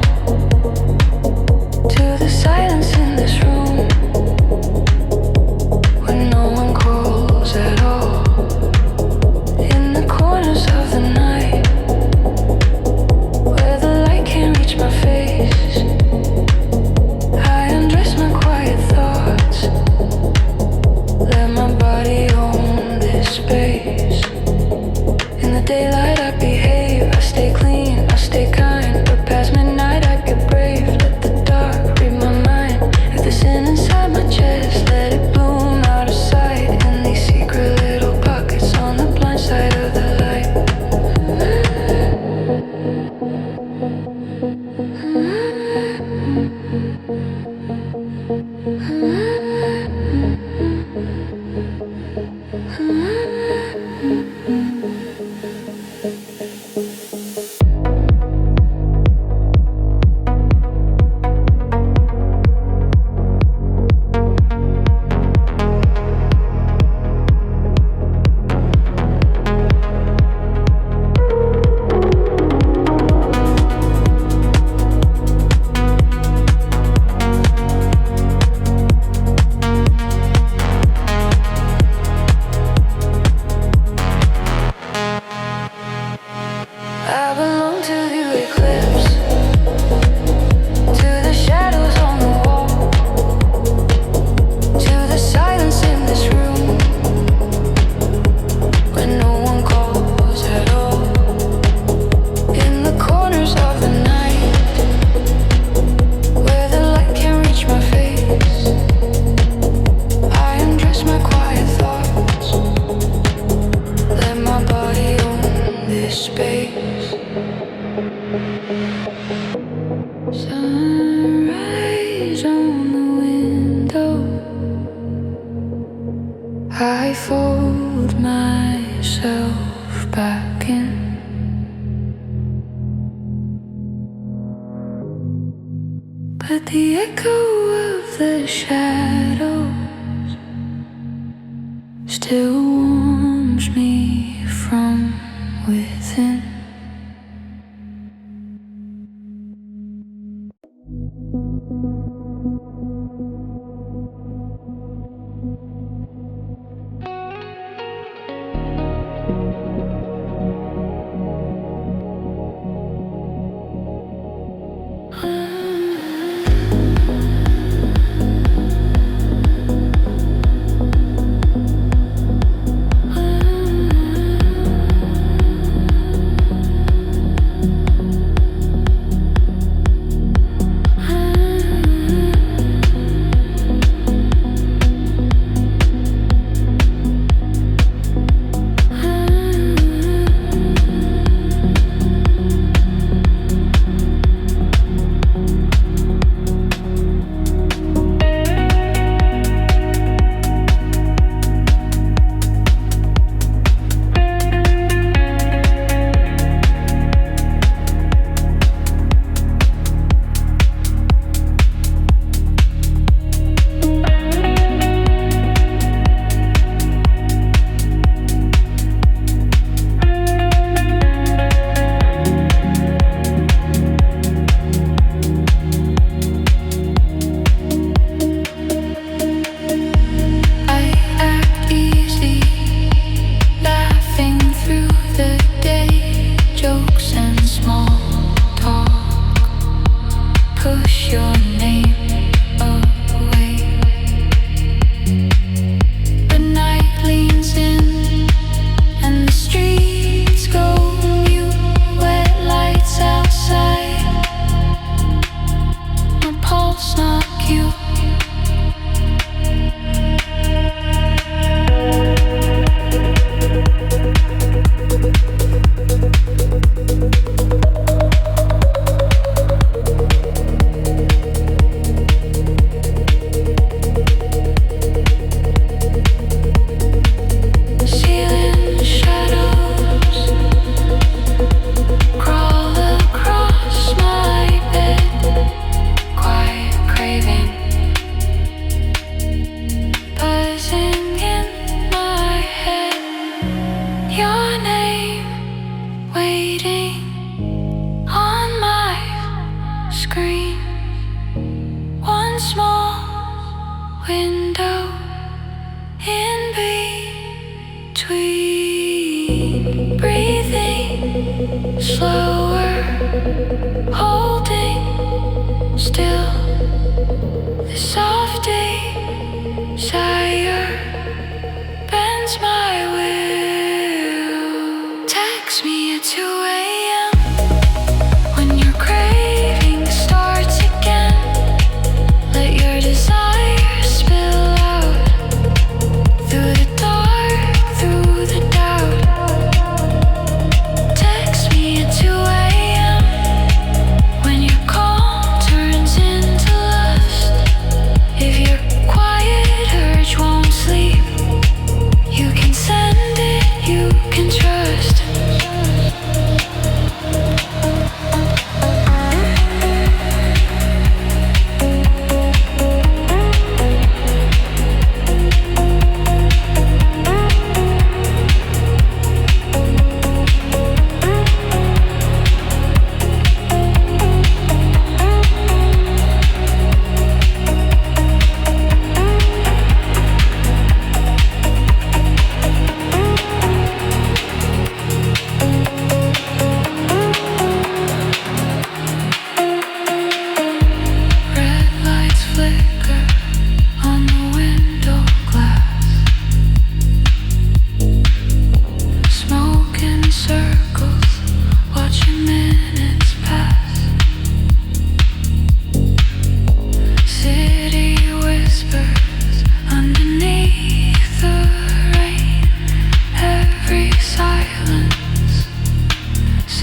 I belong to the eclipse, to the shadows on the wall, to the silence in this room, when no one calls at all. In the corners of the night, where the light can't reach my face, I undress my quiet thoughts, let my body own this space. Sunrise on the window, I fold myself back in. But the echo of the shadows still warms me from within. Into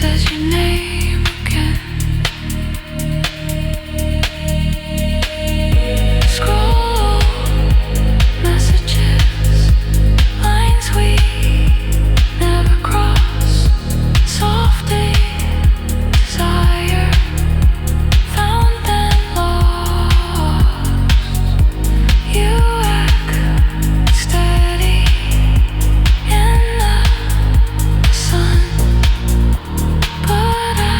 says your name again. Scroll messages, lines we never cross. Softly desire, found then lost. You act steady in the sun, but I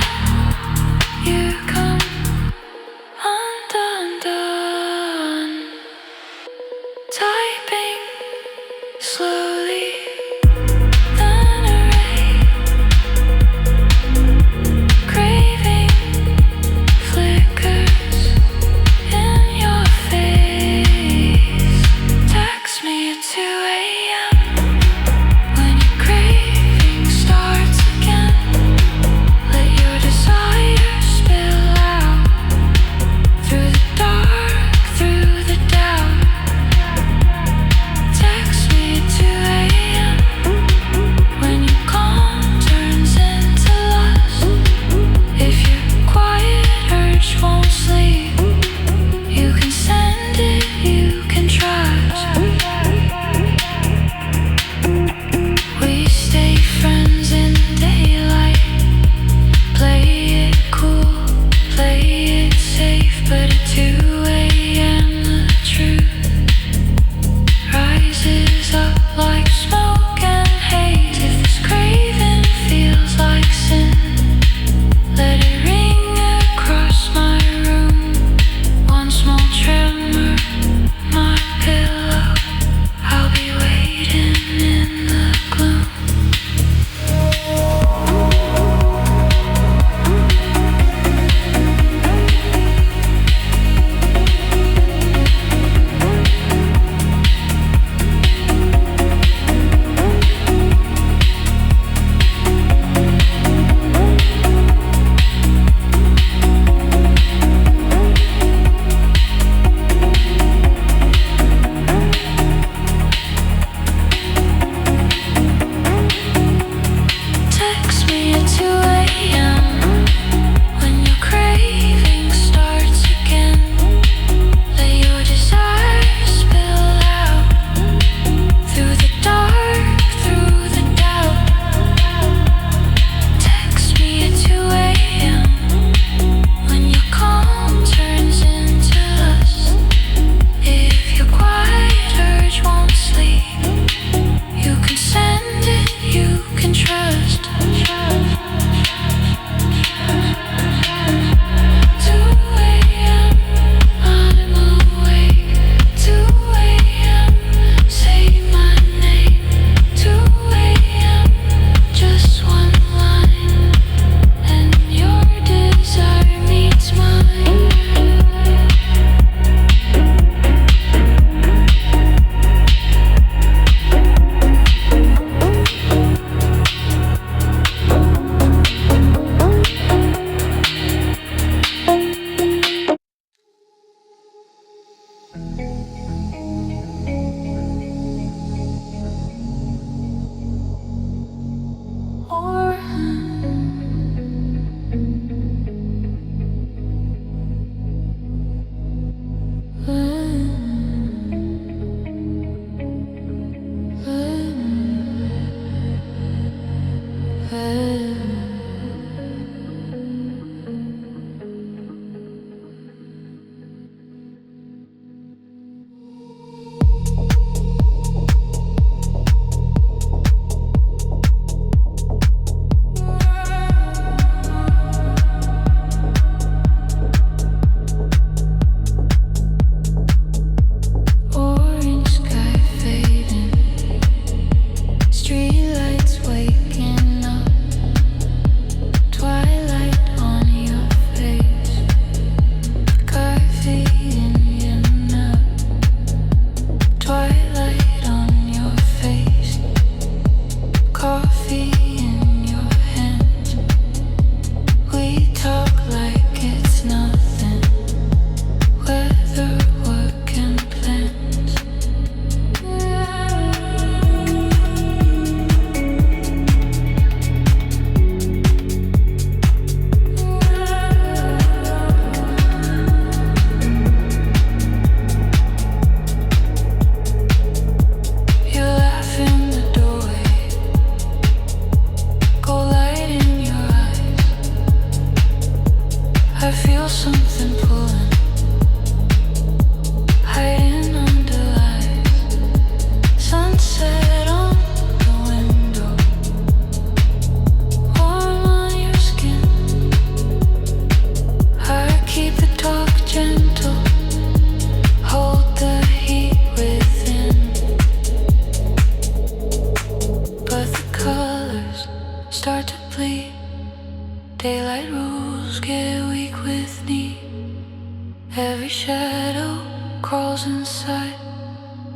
something pulling, hiding under lights. Sunset on the window, warm on your skin. I keep the talk gentle, hold the heat within. But the colors start to bleed. Daylight rules get weak with need. Every shadow crawls inside.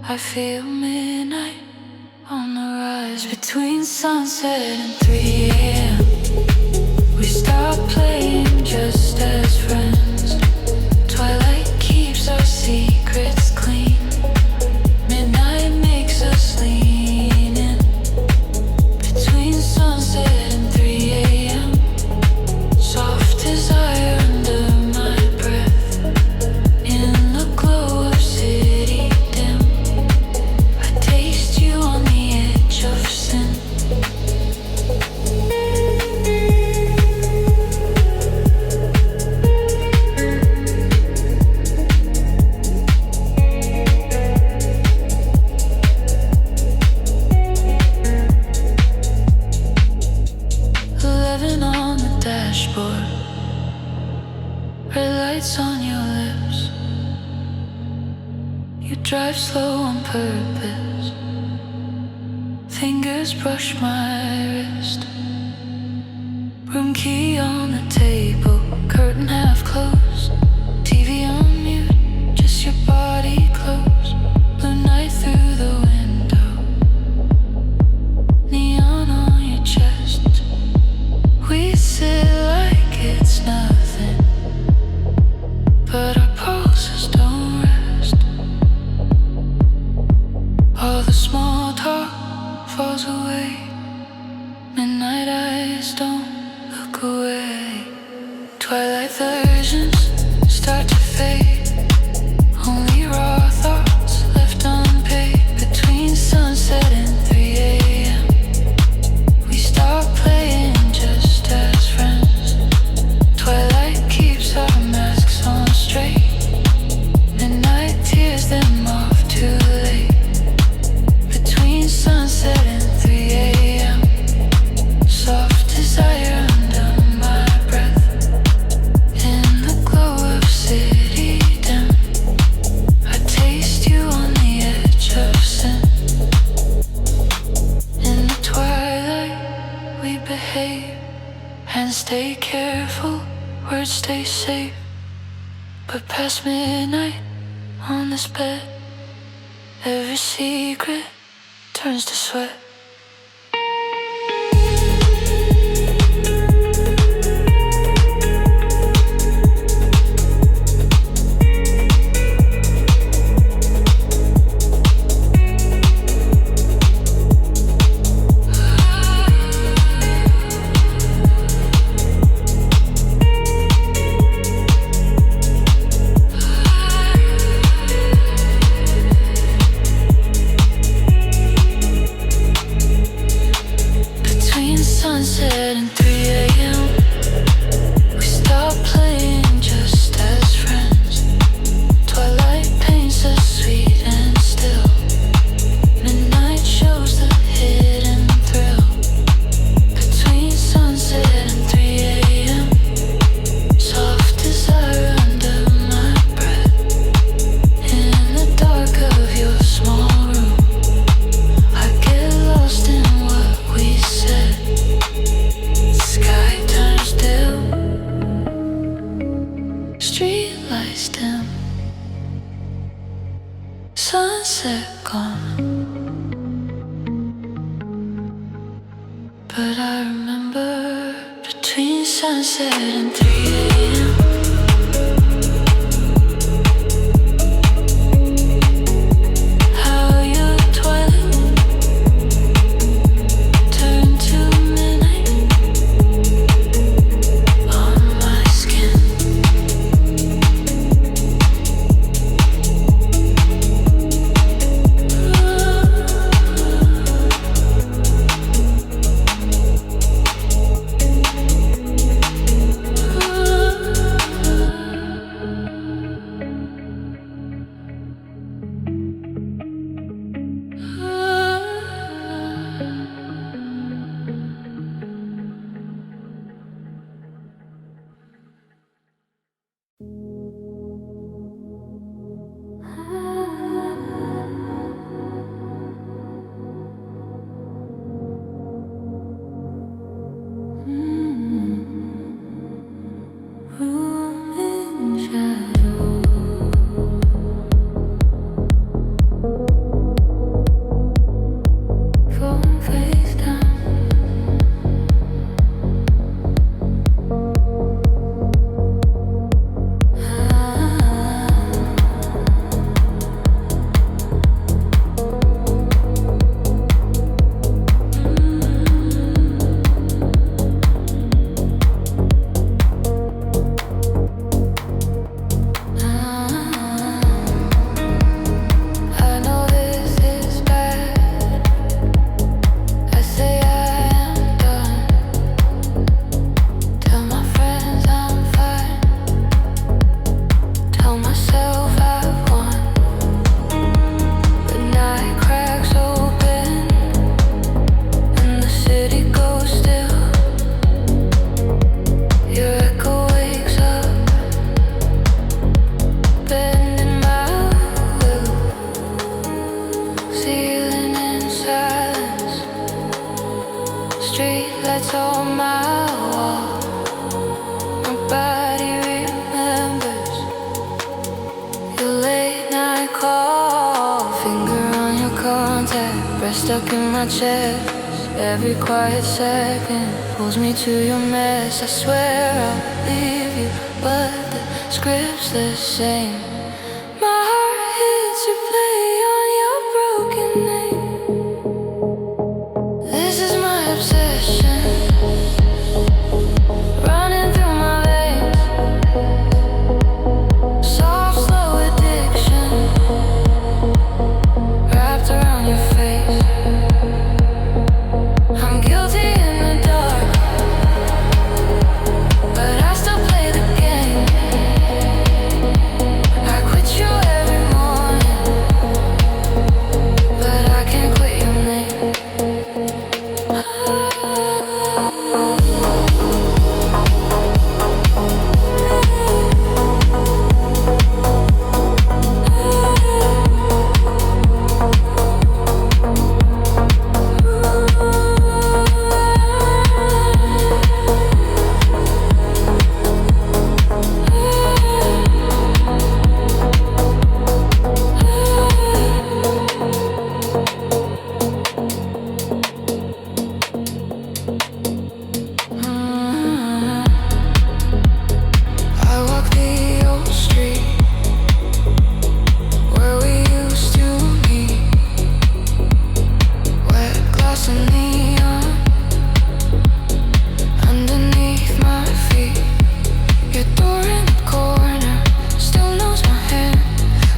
I feel midnight on the rise. Between sunset and 3 a.m. we stop playing just as friends. Twilight keeps our secrets clean. Midnight makes us lean in. Between sunset and 3 a.m. soft desire under my breath. In the glow of city dim, I taste you on the edge of sin. 11 on the dashboard, red lights on your lips. You drive slow on purpose, fingers brush my wrist. Room key on the table, curtain half closed. TV on mute, just your body close. Blue night through the window, neon on your chest. We sit like it's nothing, but our pulses don't rest. All the small talk falls away. Midnight eyes don't look away. Twilight versions start to fade. Only raw thoughts left unpaid. Between sunset and 3 a.m. we stop playing just as friends. Twilight keeps our masks on straight. Midnight tears them off too late. Between sunset and 3 a.m. soft desire under my breath. In the glow of city dim, I taste you on the edge of sin. In the twilight we behave and stay careful, words stay safe. But past midnight on this bed, every secret turns to sweat. Between sunset and 3 a.m. we stop playing just as friends. Twilight paints us sweet and still. Midnight shows the hidden thrill. Between sunset and 3 a.m. soft desire under my breath. In the dark of your small room, I get lost in what we said. Sky turns dim, street lights dim, sunset gone. But I remember between sunset and 3 a.m. how your twilight turned to midnight on my skin. stuck in my chest. Every quiet second pulls me to your mess. I swear I'll leave you, but the script's the same. My heart hits replay on your broken name. This is my obsession, running through my veins. Soft, slow addiction, wrapped around your face. I'm guilty in the dark, but I still play the game. I quit you every morning, but I can't quit your name. I walk the old street where we used to meet. Wet glass and neon underneath my feet. Your door in the corner still knows my hand.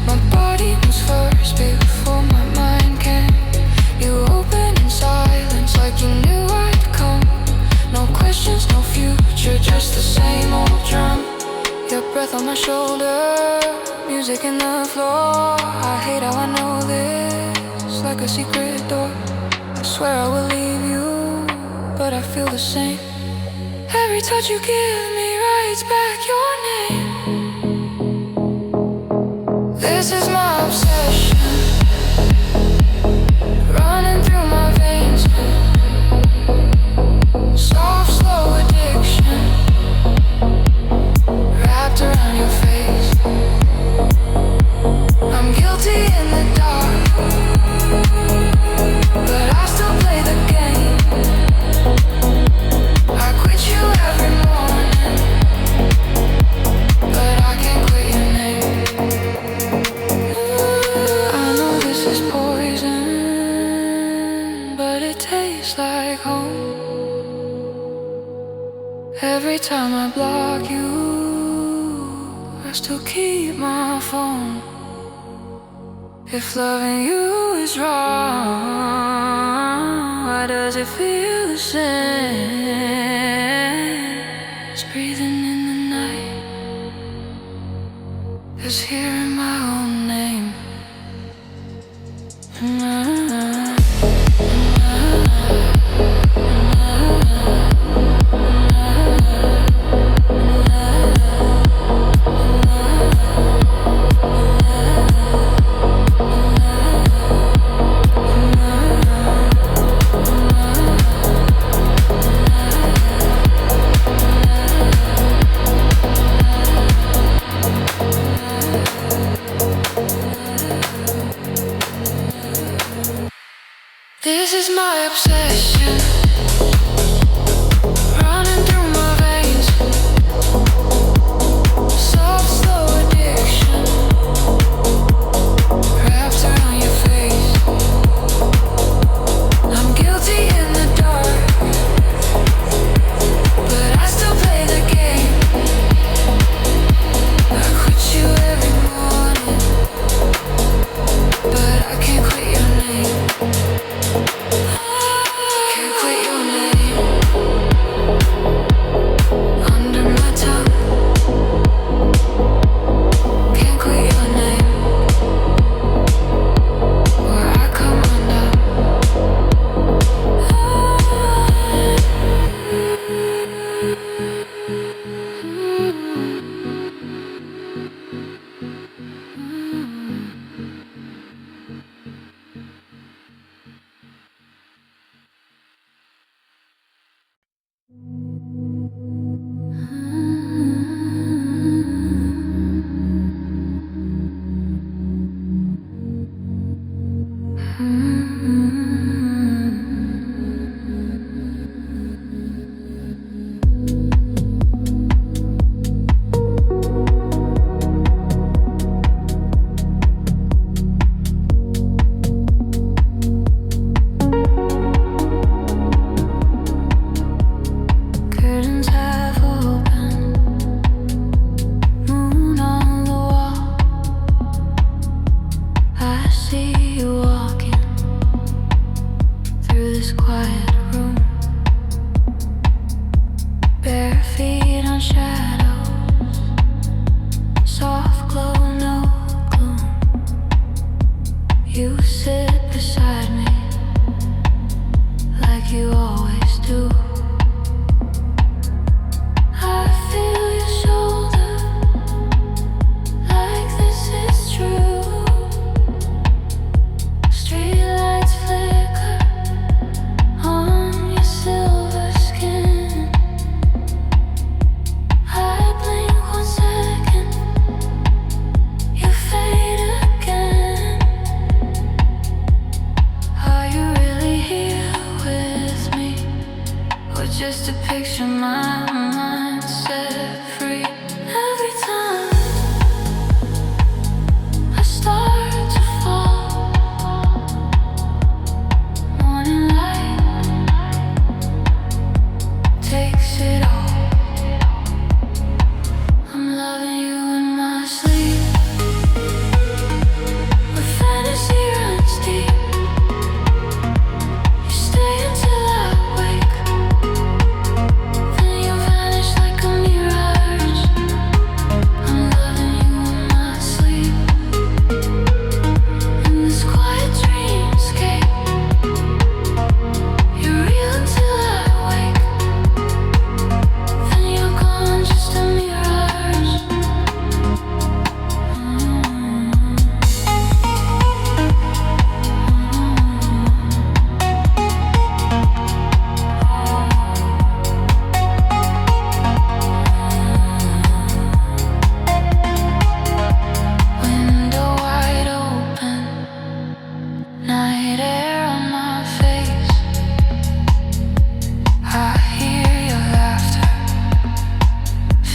My body moves first before my mind can. You open in silence like you knew I'd come. No questions, no future, just the same old drum. Your breath on my shoulder, music in the floor. I hate how I know this, like a secret door. I swear I will leave you, but I feel the same. Every touch you give me writes back your name. This is my obsession, running through my veins. Soft, slow addiction, wrapped around your face. I'm guilty in the dark, but I still play the game. I quit you every morning, but I can't quit your name. I know this is poison, but it tastes like home. Every time I block you, I still keep my phone. If loving you is wrong, why does it feel the same? It's breathing in the night, it's hearing my own name. This is my obsession, running through my veins. Soft, slow addiction, wrapped around your face. I'm guilty in the dark, but I still play the game. I quit you every morning, but I can't quit your name.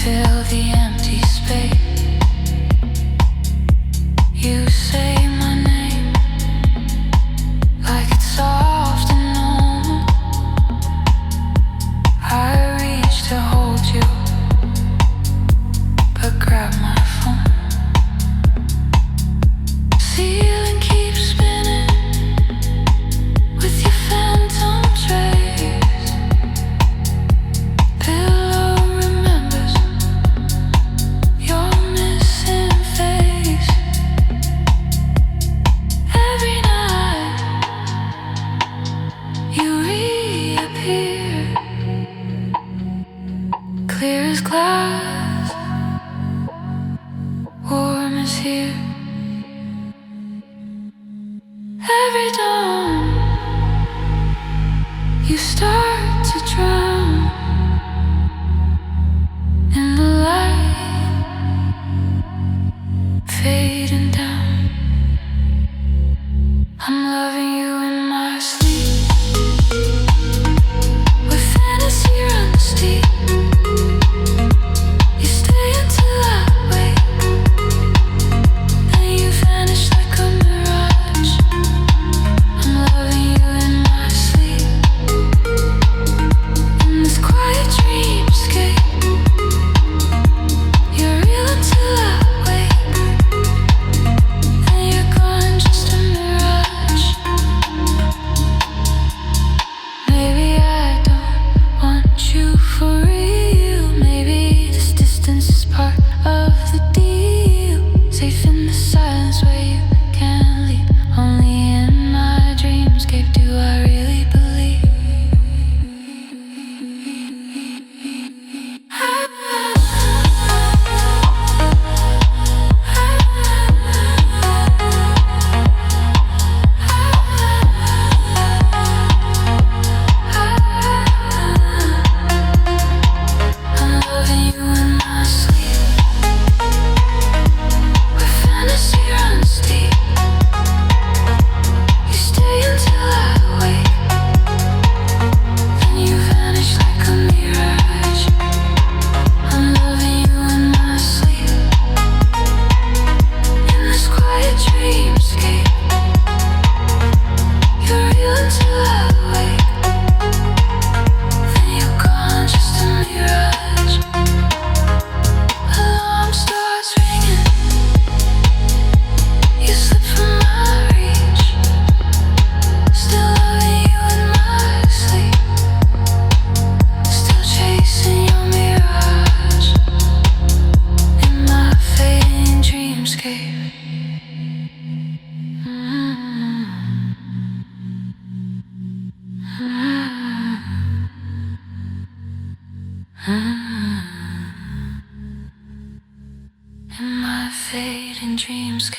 fill the empty space. You say my name like it's soft and normal. I reach to hold you, but grab my phone. Ceiling keeps spinning with your phantom trace. Pillow remembers your missing face. Every night you reappear, clear as glass, warm as here. Every dawn you start to drown in the light, fading down. I'm loving you in my sleep, where fantasy runs deep. You stay until I wake, then you vanish like a mirage. I'm loving you in my sleep, in this quiet dreamscape. You're real until I wake, then you're gone, just a mirage. Maybe I don't want you for real. Maybe this distance is part of the deal. Safe in the silence where you can't leave. Only in my dreamscape do I really believe. I'm loving you in my sleep, where fantasy runs deep. You stay until I wake, then you vanish like a mirage. I'm loving you in my sleep, in this quiet dreamscape. You're real until I wake, then you're gone, just a mirage. Alarm starts ringing, you slip from my reach. Still loving you in my sleep, still chasing your mirage, in my fading dreamscape. In my fading dreamscape.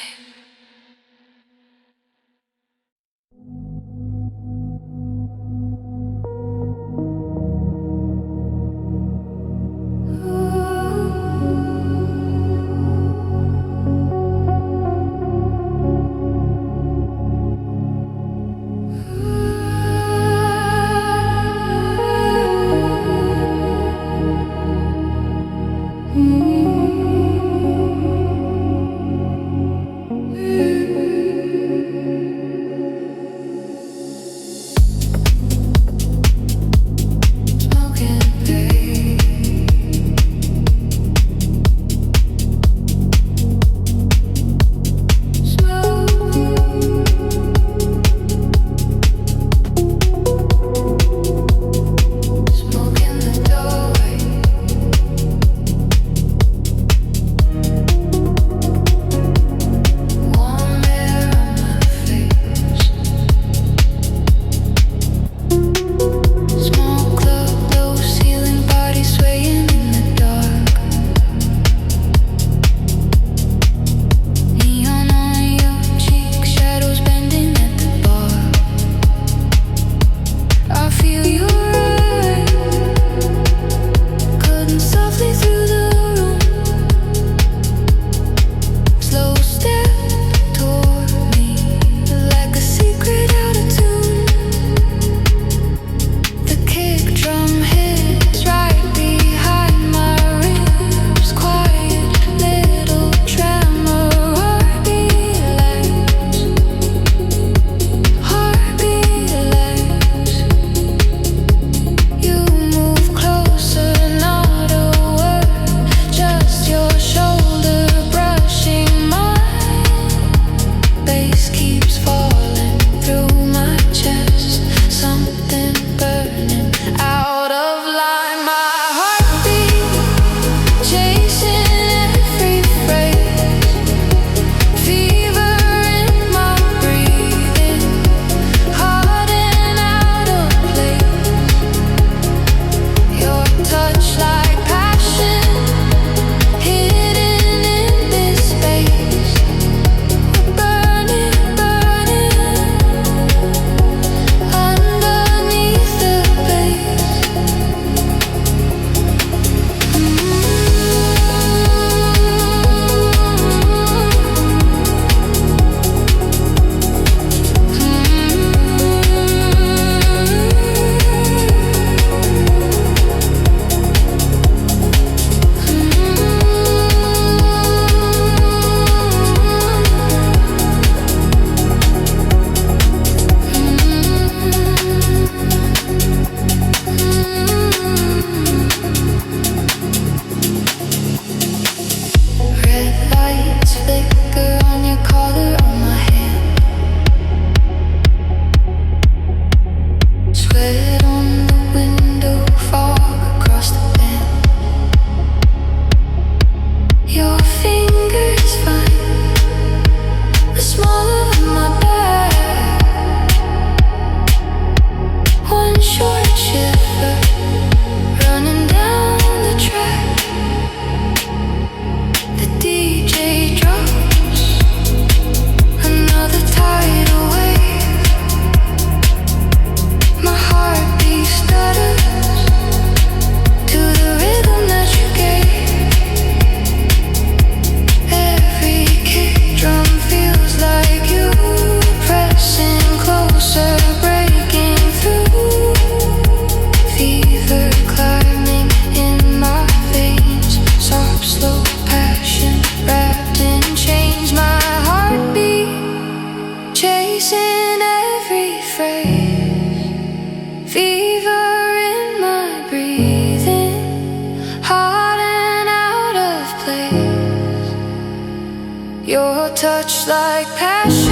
touch like passion.